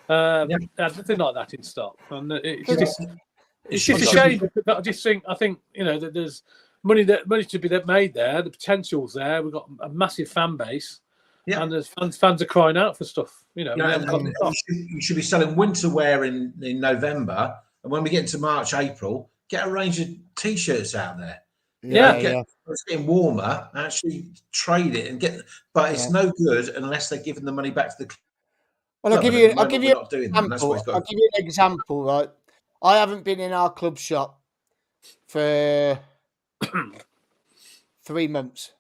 They had nothing like that in stock. And it's just a shame. I think, you know, that there's money to be made there. The potential's there. We've got a massive fan base. Yeah, and there's fans are crying out for stuff. You know, you should be selling winter wear in November, and when we get into March, April, get a range of t-shirts out there. It's getting warmer. Actually, trade it and get. But it's no good unless they're giving the money back to the club. Well, I'll give you an example. Right, I haven't been in our club shop for 3 months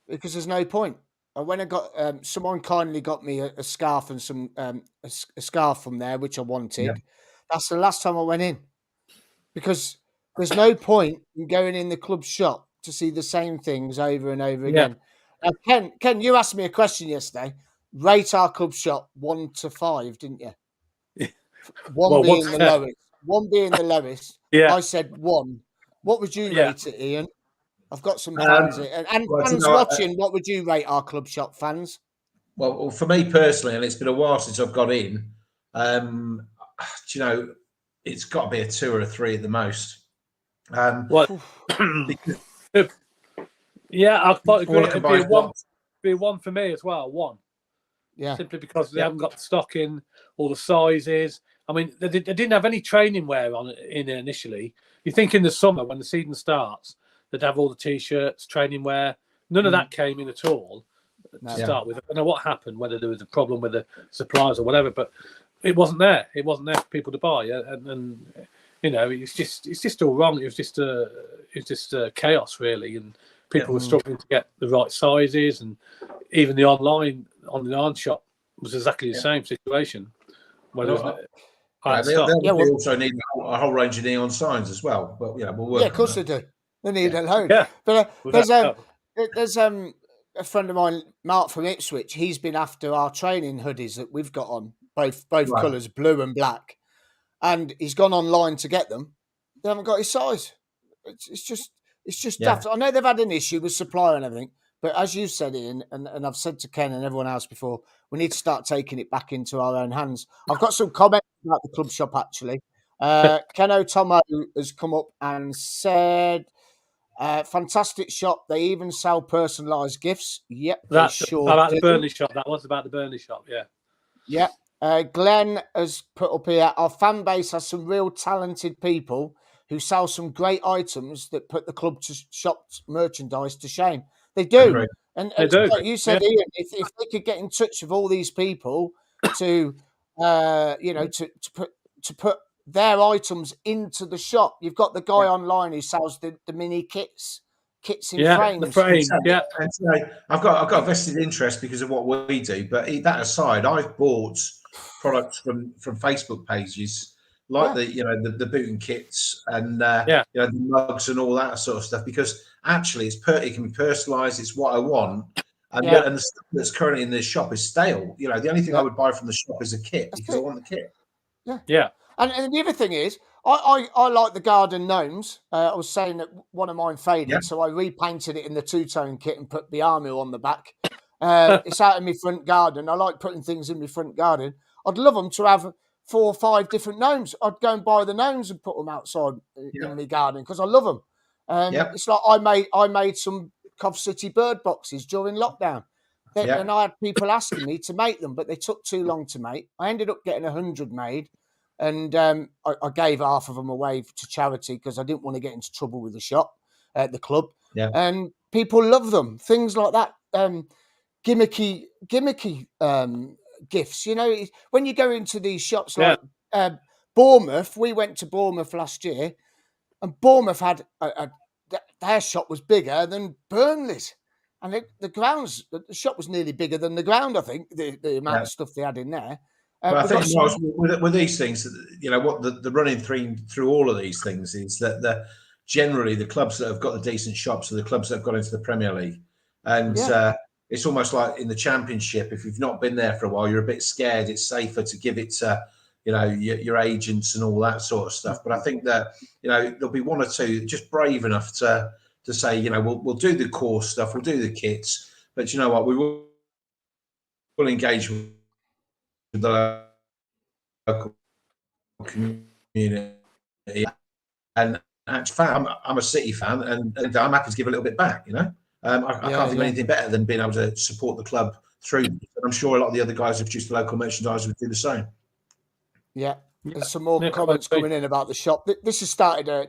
because there's no point. And when I got someone kindly got me a scarf and some a scarf from there, which I wanted. Yeah. That's the last time I went in because there's no point in going in the club shop to see the same things over and over again. Now, Ken, you asked me a question yesterday. Rate our club shop 1 to 5, didn't you? One being the lowest. 1 being the lowest. Yeah. I said 1. What would you rate it, Ian? I've got some fans and fans watching. What would you rate our club shop, fans? Well, for me personally, and it's been a while since I've got in, you know, it's got to be a 2 or a 3 at the most. Yeah, I'll probably agree. It'd be a 1 for me as well. 1. Yeah. Simply because they haven't got the stock in, all the sizes. I mean, they didn't have any training wear in it initially. You think in the summer when the season starts, they'd have all the t-shirts, training wear. None of that came in at all to start with. I don't know what happened, whether there was a problem with the suppliers or whatever, but it wasn't there. It wasn't there for people to buy, and you know, it's just all wrong. It was just chaos really, and people were struggling to get the right sizes, and even the online shop was exactly the same situation. Where there was they also need a whole range of neon signs as well. But we'll work. Yeah, of course they do. They need a load. Yeah. But there's a friend of mine, Mark from Ipswich. He's been after our training hoodies that we've got on, both colours, blue and black, and he's gone online to get them. They haven't got his size. It's just daft. I know they've had an issue with supply and everything, but as you said, Ian, and I've said to Ken and everyone else before, we need to start taking it back into our own hands. I've got some comments about the club shop actually. Ken O'Tomo has come up and said, fantastic shop. They even sell personalised gifts. Yep, that's sure about do. the Burnley shop. That was about the Burnley shop, yeah. Yeah. Glenn has put up here, our fan base has some real talented people who sell some great items that put the club to shop merchandise to shame. They do. And they do. Like you said, Ian, if they could get in touch with all these people to to put their items into the shop. You've got the guy online who sells the mini kits in frames. The frame. Yeah. And so I've got a vested interest because of what we do. But that aside, I've bought products from Facebook pages like the booting kits and the mugs and all that sort of stuff, because actually it can be personalised. It's what I want. And the stuff that's currently in the shop is stale. The only thing I would buy from the shop is a kit because I want the kit. Yeah. And the other thing is, I like the garden gnomes. I was saying that one of mine faded, so I repainted it in the two-tone kit and put Biamu on the back. It's out in my front garden. I like putting things in my front garden. I'd love them to have 4 or 5 different gnomes. I'd go and buy the gnomes and put them outside in my garden because I love them. It's like I made some Cov City bird boxes during lockdown. And I had people asking me to make them, but they took too long to make. I ended up getting 100 made, and I gave half of them away to charity because I didn't want to get into trouble with the shop at the club. Yeah. And people love them. Things like that, gimmicky gifts. When you go into these shops like Bournemouth, we went to Bournemouth last year, and Bournemouth had their shop was bigger than Burnley's. And the shop was nearly bigger than the ground, I think, the amount of stuff they had in there. But I think with these things, what the running through all of these things is that generally the clubs that have got the decent shops are the clubs that have got into the Premier League. And it's almost like in the Championship, if you've not been there for a while, you're a bit scared. It's safer to give it to, your agents and all that sort of stuff. But I think that, there'll be one or two just brave enough to say, we'll do the core stuff, we'll do the kits, but you know what, we will engage with the local community. And actually, I'm a City fan, and I'm happy to give a little bit back. I can't think of anything better than being able to support the club through. And I'm sure a lot of the other guys who've produced local merchandise would do the same. Yeah. There's some more comments coming in about the shop. This has started a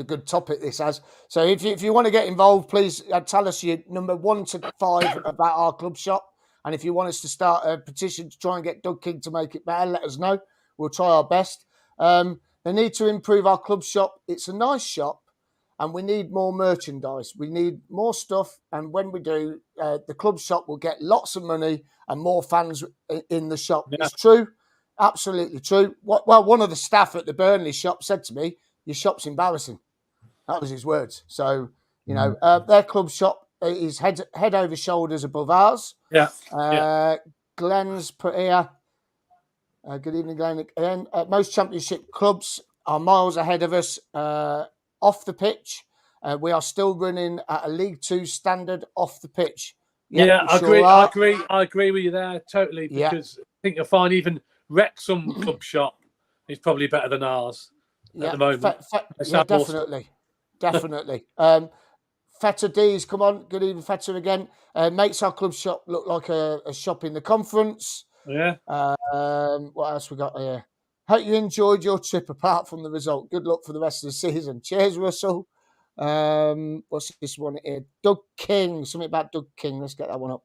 good topic. This has. So if you want to get involved, please tell us your number 1 to 5 about our club shop. And if you want us to start a petition to try and get Doug King to make it better, let us know. We'll try our best. They need to improve our club shop. It's a nice shop, and we need more merchandise. We need more stuff. And when we do, the club shop will get lots of money and more fans in the shop. Yeah. It's true. Absolutely true. Well, one of the staff at the Burnley shop said to me, "Your shop's embarrassing." That was his words. So, their club shop is head over shoulders above ours. Yeah. Glenn's put here. Good evening, Glenn. Again, most Championship clubs are miles ahead of us off the pitch. We are still running at a League 2 standard off the pitch. I agree with you there totally, because I think you'll find even Wrexham club shop is probably better than ours at the moment. Definitely. Feta D's, come on. Good evening, Feta again. Makes our club shop look like a shop in the conference. Yeah. What else we got here? Hope you enjoyed your trip apart from the result. Good luck for the rest of the season. Cheers, Russell. What's this one here? Doug King. Something about Doug King. Let's get that one up.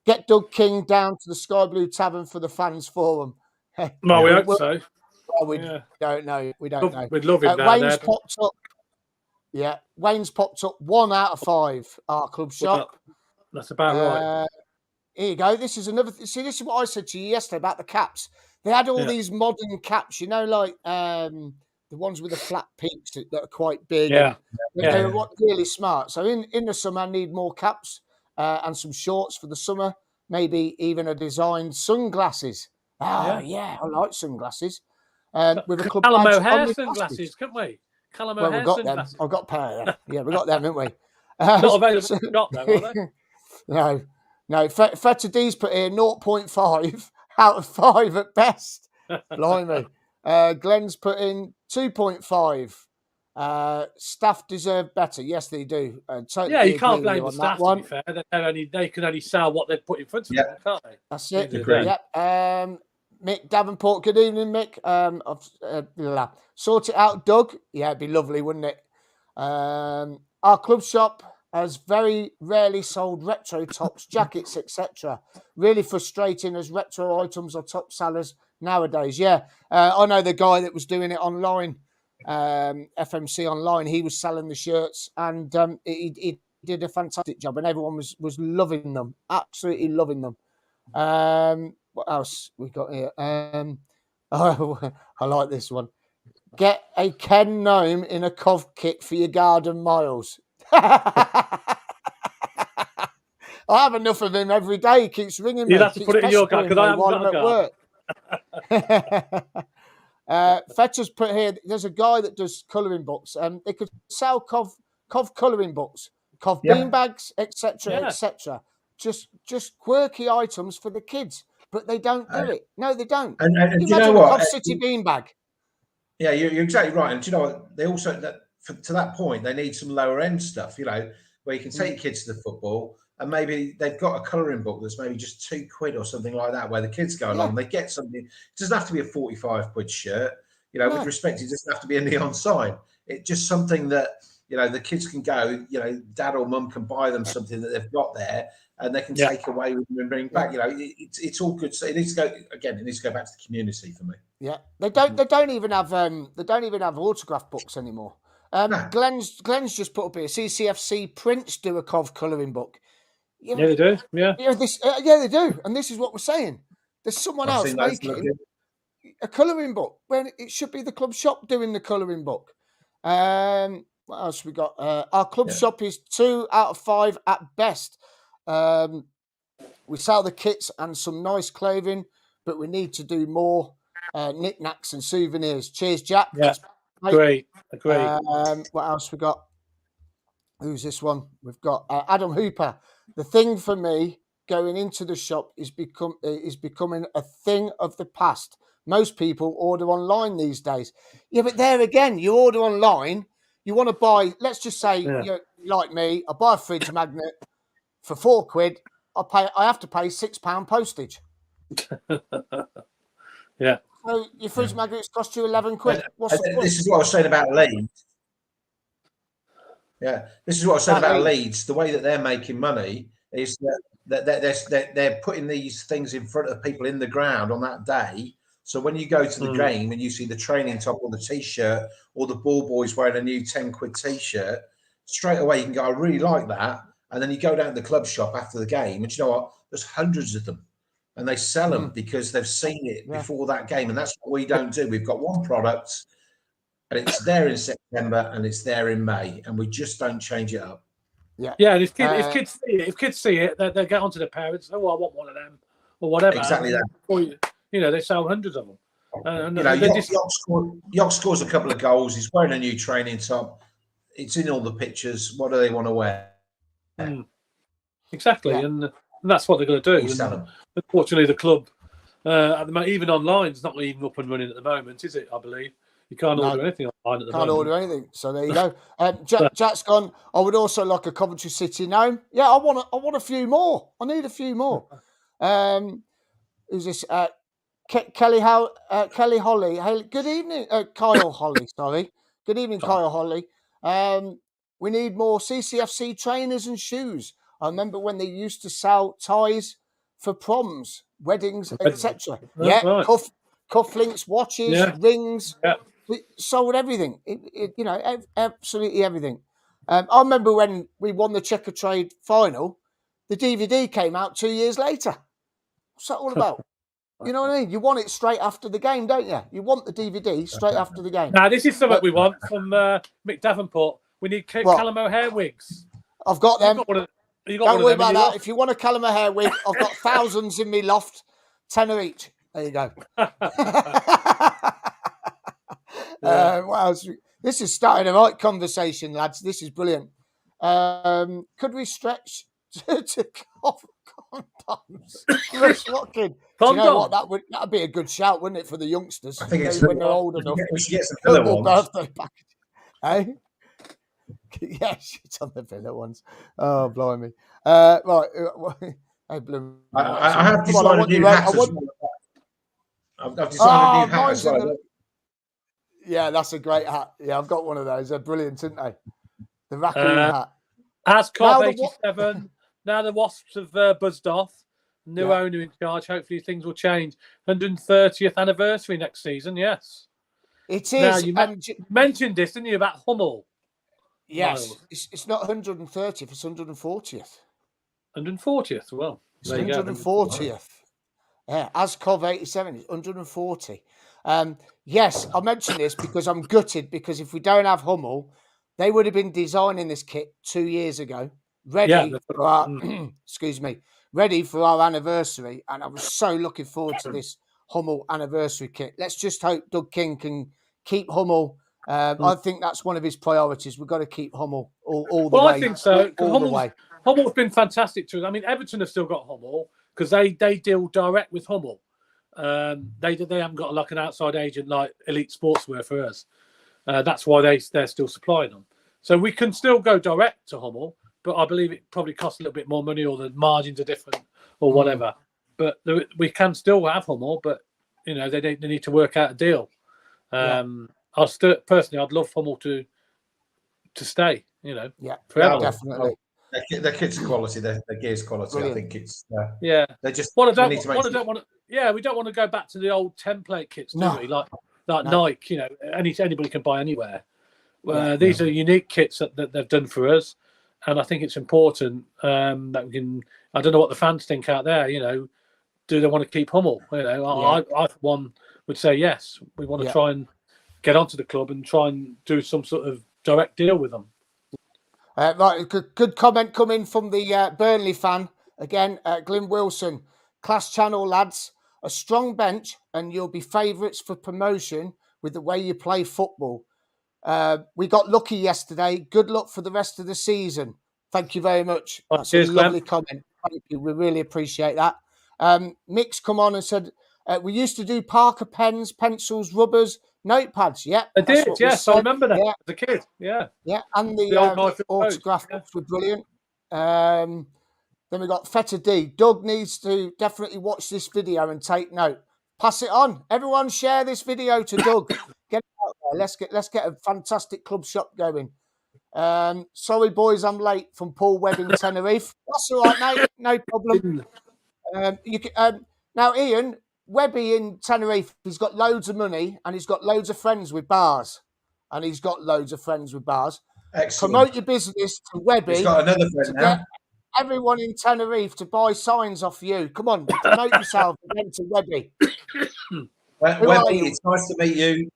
Get Doug King down to the Sky Blue Tavern for the fans forum. Well, we hope so. Well, we don't know. We don't know. We'd love him down Wayne's there. popped up. Yeah, Wayne's popped up 1 out of 5. Our club shop. Well, that's about right. Here you go. This is another. See, this is what I said to you yesterday about the caps. They had all these modern caps, like the ones with the flat peaks that are quite big. Yeah. They're really smart. So in the summer, I need more caps and some shorts for the summer. Maybe even a designed sunglasses. Yeah, I like sunglasses. With a club Calamo badge hair on the sunglasses, couldn't we? Well, we got them. I've got a pair. Yeah, we got them, haven't we? Not available. Got them, are they? No. Feta D's put here 0.5 out of 5 at best. Blimey. Glenn's put in 2.5. Staff deserve better. Yes, they do. Totally you can't blame the staff. To be fair, they can only sell what they've put in front of them, can't they? That's it. Yeah. Mick Davenport. Good evening, Mick. Sort it out, Doug. Yeah, it'd be lovely, wouldn't it? Our club shop has very rarely sold retro tops, jackets, etc. Really frustrating as retro items are top sellers nowadays. Yeah, I know the guy that was doing it online, FMC online. He was selling the shirts, and he did a fantastic job, and everyone was loving them, absolutely loving them. What else we got here? I like this one. Get a Ken Gnome in a Cov kit for your garden, Miles. I have enough of him every day. He keeps ringing me. You'd have to put it in your garden because I haven't got a garden. Fetcher's put here, there's a guy that does colouring books. They could sell Cov colouring books, Cov beanbags, etc., etc. Just quirky items for the kids. But they don't do it. No, they don't. And you do you know what? Cov City beanbag. Yeah, you're exactly right. And do you know what? They also, to that point, they need some lower end stuff, where you can take your kids to the football and maybe they've got a colouring book that's maybe just £2 or something like that, where the kids go along, they get something. It doesn't have to be a 45 quid shirt. With respect, it doesn't have to be a neon sign. It's just something that, the kids can go, dad or mum can buy them something that they've got there and they can take away with them and bring back. It's all good. So it needs to go again. It needs to go back to the community for me. Yeah, they don't even have autograph books anymore. Glenn's just put up here. CCFC prints do a Cov colouring book. Yeah, they do. Yeah, they do. And this is what we're saying. There's someone else making a colouring book when it should be the club shop doing the colouring book. What else we got? Our club shop is 2 out of 5 at best. We sell the kits and some nice clothing, but we need to do more knickknacks and souvenirs. Cheers, Jack. Yeah, great. What else we got? Who's this one? We've got Adam Hooper. The thing for me going into the shop is becoming a thing of the past. Most people order online these days. Yeah, but there again, you order online. You want to buy, let's just say, you're like me, I buy a fridge magnet for £4. I have to pay £6 postage. Yeah. So your fridge magnets cost you £11. This is what I was saying about Leeds. Yeah, this is what I was saying about Leeds. The way that they're making money is that they're putting these things in front of people in the ground on that day. So when you go to the game and you see the training top or the T-shirt or the ball boys wearing a new 10 quid T-shirt, straight away you can go, I really like that. And then you go down to the club shop after the game and you know what? There's hundreds of them and they sell them because they've seen it before that game. And that's what we don't do. We've got one product and it's there in September and it's there in May and we just don't change it up. Yeah. And if kids see it, they get onto the parents. Oh, I want one of them or whatever. Exactly that. They sell hundreds of them. Yock scores a couple of goals. He's wearing a new training top. It's in all the pictures. What do they want to wear? Exactly, and that's what they're going to do. Unfortunately, the club, at the moment, even online, it's not even up and running at the moment, is it? I believe You can't order anything online at the moment. Can't order anything. So there you go. Jack's gone. I would also like a Coventry City gnome. Yeah, I want a few more. I need a few more. Who's this? Kelly Holly. Hey, good evening, Kyle Holly. Sorry. Good evening, Kyle Holly. We need more CCFC trainers and shoes. I remember when they used to sell ties for proms, weddings, etc. Yeah, right. Cufflinks, watches, rings. Yeah. We sold everything. Absolutely everything. I remember when we won the Checker Trade final, the DVD came out 2 years later. What's that all about? You know what I mean? You want it straight after the game, don't you? You want the DVD straight after the game. Now, this is something we want from Mick Davenport. We need Callum O'Hare wigs. I've got them. Don't worry about that. If you want a Callum O'Hare wig, I've got thousands in me loft. 10 each. There you go. Wow, this is starting a right conversation, lads. This is brilliant. Could we stretch to condoms? Chris Watkin. Do you know what? That'd be a good shout, wouldn't it, for the youngsters? I think it's when they're old enough. We should get some filler ones. Birthday package. Hey? Yeah, shit on the filler ones. Oh, blimey. Right. Hey, Bloom. I have decided a new hat as well. I've decided a new hat as well. Yeah, that's a great hat. Yeah, I've got one of those. They're brilliant, aren't they? The raccoon hat. Ascov 87. Now the Wasps have buzzed off. New owner in charge. Hopefully things will change. 130th anniversary next season. Yes, it is. Now you mentioned this, didn't you, about Hummel? Yes, it's not 130th. It's 140th. 140th. Well, it's 140th. Yeah, Ascov 87 is 140. Yes, I mentioned this because I'm gutted because if we don't have Hummel, they would have been designing this kit 2 years ago, ready for our ready for our anniversary, and I was so looking forward to this Hummel anniversary kit. Let's just hope Doug King can keep Hummel. I think that's one of his priorities. We've got to keep Hummel all the way. Well, I think so. Hummel's been fantastic to us. I mean, Everton have still got Hummel because they deal direct with Hummel. They haven't got like an outside agent like Elite Sportswear for us. That's why they're still supplying them. So we can still go direct to Hummel, but I believe it probably costs a little bit more money or the margins are different or whatever. But we can still have Hummel, but they need to work out a deal. Personally, I'd love Hummel to stay. Forever. Definitely. Their kit's quality, their gear's quality. Brilliant. I think it's They just we don't want to go back to the old template kits, do we? Like Nike, anybody can buy anywhere. These are unique kits that they've done for us, and I think it's important that we can. I don't know what the fans think out there. Do they want to keep Hummel? I for one would say yes. We want to try and get onto the club and try and do some sort of direct deal with them. Right, good comment coming from the Burnley fan again. Glyn Wilson, class channel lads, a strong bench, and you'll be favourites for promotion with the way you play football. We got lucky yesterday. Good luck for the rest of the season. Thank you very much. That's a lovely comment. Thank you. We really appreciate that. Mick's come on and said we used to do Parker pens, pencils, rubbers, notepads. Yeah, I did. Yes, I remember that as a kid. Yeah, and the autograph books were brilliant. Then we got Feta D. Doug needs to definitely watch this video and take note. Pass it on. Everyone, share this video to Doug. Get it out there. Let's get a fantastic club shop going. Sorry, boys, I'm late. From Paul Webb in Tenerife. That's all right, mate. No problem. Now, Ian. Webby in Tenerife, he's got loads of money and he's got loads of friends with bars. Excellent. Promote your business to Webby. He's got another friend now. Everyone in Tenerife to buy signs off you. Come on, promote yourself again to Webby. Webby, it's nice to meet you.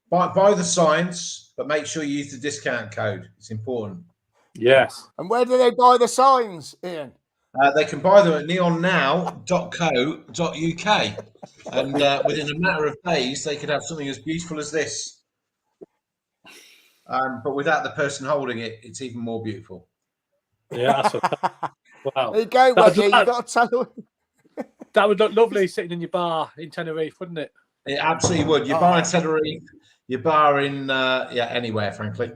Buy the signs, but make sure you use the discount code. It's important. Yes. And where do they buy the signs, Ian? They can buy them at neonnow.co.uk. And within a matter of days, they could have something as beautiful as this. But without the person holding it, it's even more beautiful. Yeah, wow. There you go, Webby. You've got to tell them. That would look lovely sitting in your bar in Tenerife, wouldn't it? It absolutely would. Your bar in Tenerife, You're barring anywhere, frankly.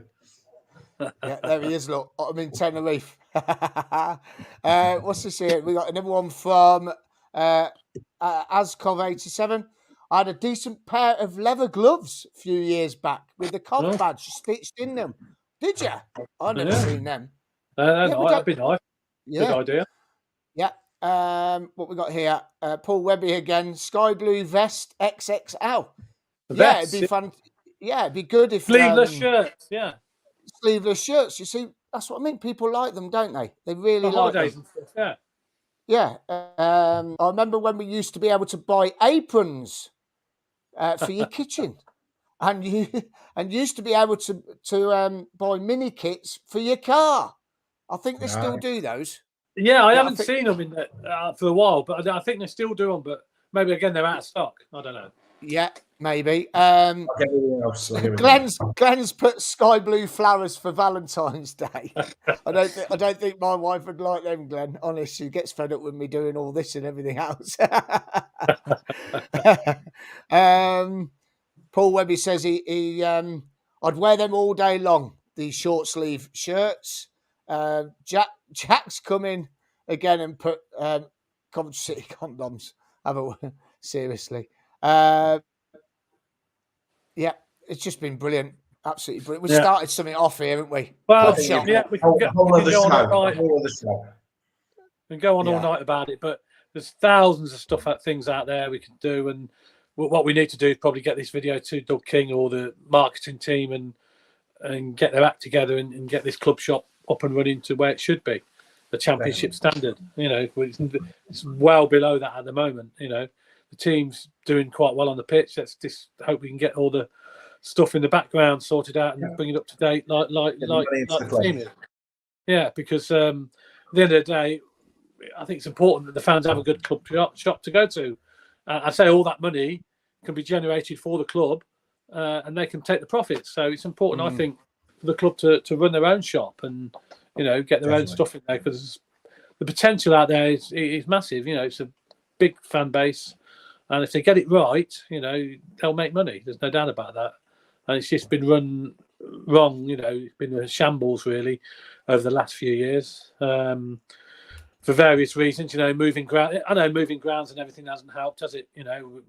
Yeah, there he is. Look, I'm in Tenerife. What's this here? We got another one from Ascov87. I had a decent pair of leather gloves a few years back with the comp badge stitched in them. Did you? I've never seen them. That'd be nice. Yeah. Good idea. Yeah. What we got here? Paul Webby again. Sky blue vest XXL. It'd be fun. Yeah, it'd be good if sleeveless shirts. Yeah, sleeveless shirts. You see, that's what I mean. People like them, don't they? They really like them. And stuff, yeah. Yeah. I remember when we used to be able to buy aprons for your kitchen, and you used to be able to buy mini kits for your car. I think they still do those. Yeah, I haven't seen them in for a while, but I think they still do them. But maybe again they're out of stock. I don't know. Yeah, maybe. Glenn's put sky blue flowers for Valentine's Day. I don't think my wife would like them, Glenn. Honest, she gets fed up with me doing all this and everything else. Paul Webby says he I'd wear them all day long. These short sleeve shirts. Jack's come in again and put Coventry City condoms. Seriously. Yeah, it's just been brilliant. Absolutely brilliant. We started something off here, haven't we? Well, we can go on all night. We can go on all night about it, but there's thousands of things out there we can do, and what we need to do is probably get this video to Doug King or the marketing team and get their act together and get this club shop up and running to where it should be, the championship standard. You know, it's well below that at the moment. You know, the team's doing quite well on the pitch. Let's just hope we can get all the stuff in the background sorted out and bring it up to date, like the team is. Yeah, because at the end of the day, I think it's important that the fans have a good club shop to go to. I say all that money can be generated for the club, and they can take the profits. So it's important, I think, for the club to run their own shop and get their own stuff in there, because the potential out there is massive. It's a big fan base, and if they get it right, they'll make money. There's no doubt about that. And it's just been run wrong. It's been a shambles really over the last few years. For various reasons, moving ground. I know moving grounds and everything hasn't helped, has it? 1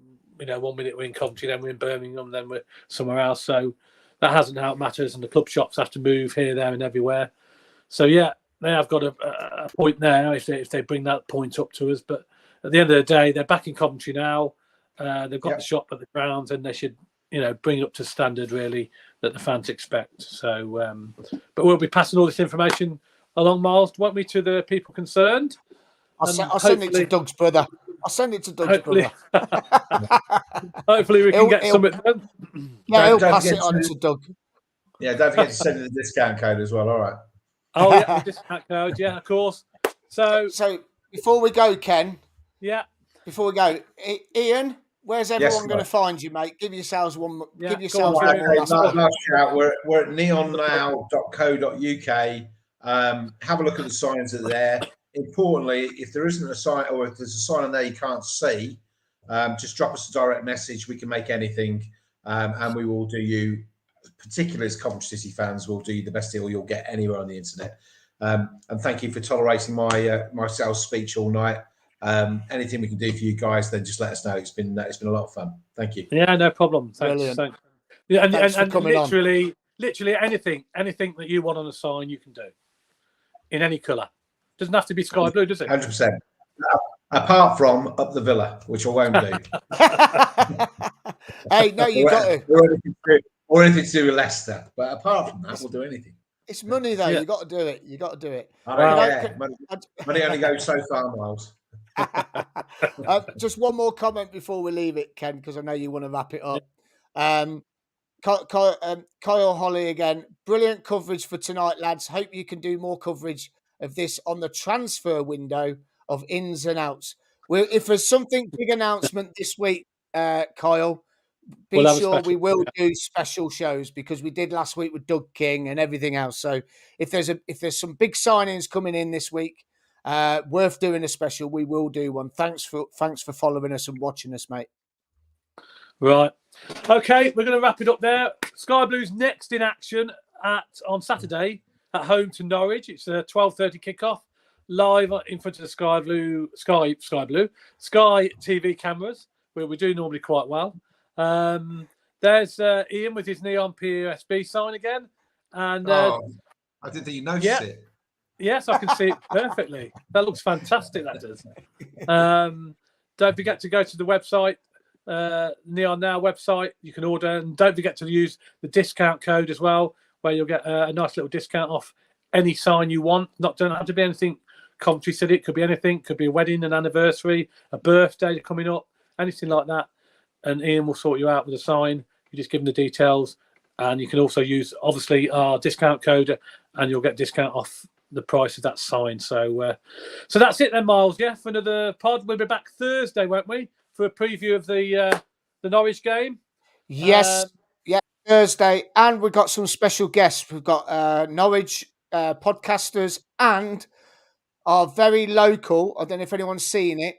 minute we're in Coventry, then we're in Birmingham, then we're somewhere else. So that hasn't helped matters, and the club shops have to move here, there, and everywhere. So yeah, they have got a point there if they bring that point up to us. But at the end of the day, they're back in Coventry now. They've got the shop at the grounds, and they should bring it up to standard really that the fans expect. So, but we'll be passing all this information along, Miles, won't we, to the people concerned? I'll send it to Doug's brother. Brother. Hopefully we can get something done. Yeah, he'll pass it on to Doug. Yeah, don't forget to send in the discount code as well. All right. Oh yeah, the discount code. Yeah, of course. So before we go, Ken. Yeah. Before we go, Ian, where's everyone going to find you, mate? Give yourselves one. Yeah, give yourselves one. Last shout. We're at neonnow.co.uk. Have a look at the signs that are there. Importantly, if there isn't a sign, or if there's a sign on there you can't see, just drop us a direct message. We can make anything, and we will do you, particularly as Coventry City fans, we'll do you the best deal you'll get anywhere on the internet. And thank you for tolerating my sales speech all night. Anything we can do for you guys, then just let us know. It's been a lot of fun. Thank you. Yeah, no problem. Thanks. Yeah, and literally anything that you want on a sign, you can do in any colour. Doesn't have to be sky blue, does it? 100%. Apart from up the villa, which I won't do. Hey, no, you got to. Or anything to do with Leicester. But apart from that, we'll do anything. It's money, though. Yeah. You got to do it. Money only goes so far, Miles. Just one more comment before we leave it, Ken, because I know you want to wrap it up. Kyle Holly again. Brilliant coverage for tonight, lads. Hope you can do more coverage of this on the transfer window of ins and outs. If there's something big announcement this week, Kyle, be sure we will do special shows, because we did last week with Doug King and everything else. So if there's some big signings coming in this week, worth doing a special, we will do one. Thanks for following us and watching us, mate. Right. Okay, we're going to wrap it up there. Sky Blues next in action on Saturday at home to Norwich. It's a 12:30 kickoff live in front of the Sky TV cameras, where we do normally quite well. There's Ian with his Neon PSB sign again. And I didn't think you noticed it. Yes, I can see it perfectly. That looks fantastic, that does. Don't forget to go to the website, NeonNow website. You can order, and don't forget to use the discount code as well, where you'll get a nice little discount off any sign you want. Don't have to be anything Coventry City. It could be anything. It could be a wedding, an anniversary, a birthday coming up, anything like that. And Ian will sort you out with a sign. You just give him the details, and you can also use, obviously, our discount code, and you'll get discount off the price of that sign. So that's it then, Miles. Yeah, for another pod. We'll be back Thursday, won't we, for a preview of the Norwich game? Yes, Thursday, and we've got some special guests. We've got Norwich podcasters and our very local. I don't know if anyone's seen it.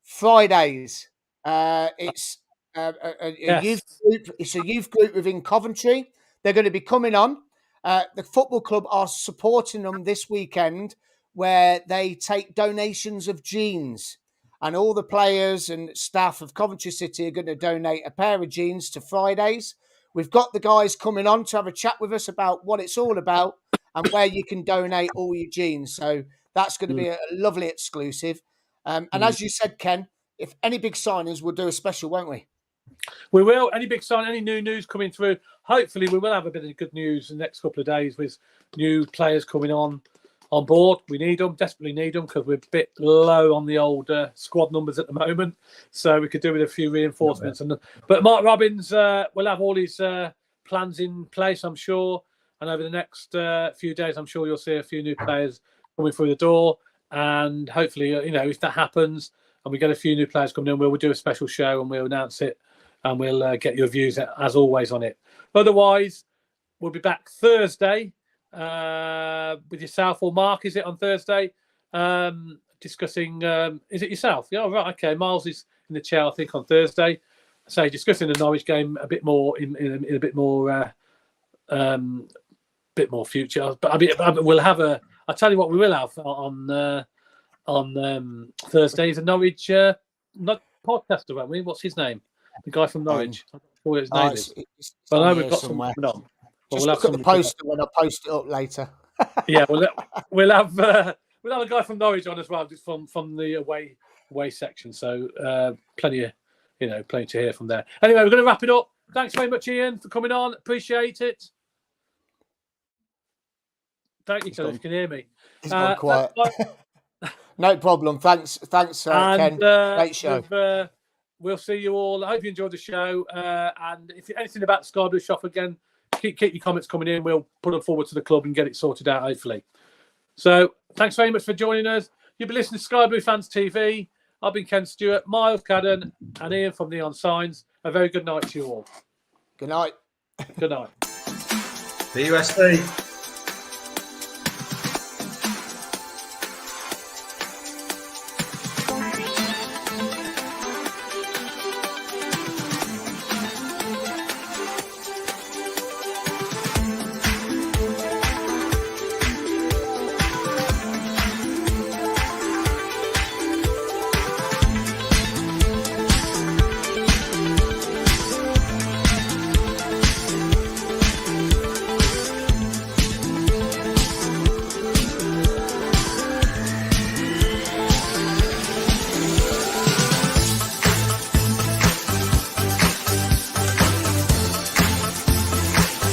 Fridays. It's a youth group. It's a youth group within Coventry. They're going to be coming on. The football club are supporting them this weekend, where they take donations of jeans, and all the players and staff of Coventry City are going to donate a pair of jeans to Fridays. We've got the guys coming on to have a chat with us about what it's all about and where you can donate all your jeans. So that's going to be a lovely exclusive. And as you said, Ken, if any big signings, we'll do a special, won't we? We will. Any big sign, any new news coming through. Hopefully, we will have a bit of good news in the next couple of days with new players coming on board. We need them, desperately need them, because we're a bit low on the old squad numbers at the moment. So we could do with a few reinforcements. But Mark Robbins will have all his plans in place, I'm sure. And over the next few days, I'm sure you'll see a few new players coming through the door. And hopefully, if that happens and we get a few new players coming in, we'll do a special show and we'll announce it. And we'll get your views, as always, on it. Otherwise, we'll be back Thursday with yourself or Mark. Is it on Thursday? Discussing, is it yourself? Yeah, right. Okay. Miles is in the chair, I think, on Thursday. So discussing the Norwich game a bit more in a bit more future. But we'll have I'll tell you what we will have on Thursday is a Norwich not podcaster, won't we? What's his name? The guy from Norwich. I don't know what his name is. But I know we've got somewhere. Well, we'll have the poster when I post it up later. Yeah, we'll have a guy from Norwich on as well, just from the away section. So plenty to hear from there. Anyway, we're going to wrap it up. Thanks very much, Ian, for coming on. Appreciate it. Thank you, so you can hear me. He's gone quiet. No problem. Thanks, Ken. Great show. We'll see you all. I hope you enjoyed the show. And if anything about the Sky Blue shop again, keep your comments coming in. We'll put them forward to the club and get it sorted out, hopefully. So thanks very much for joining us. You've been listening to Sky Blue Fans TV. I've been Ken Stewart, Miles Cadden, and Ian from Neon Signs. A very good night to you all. Good night. Good night. The USD.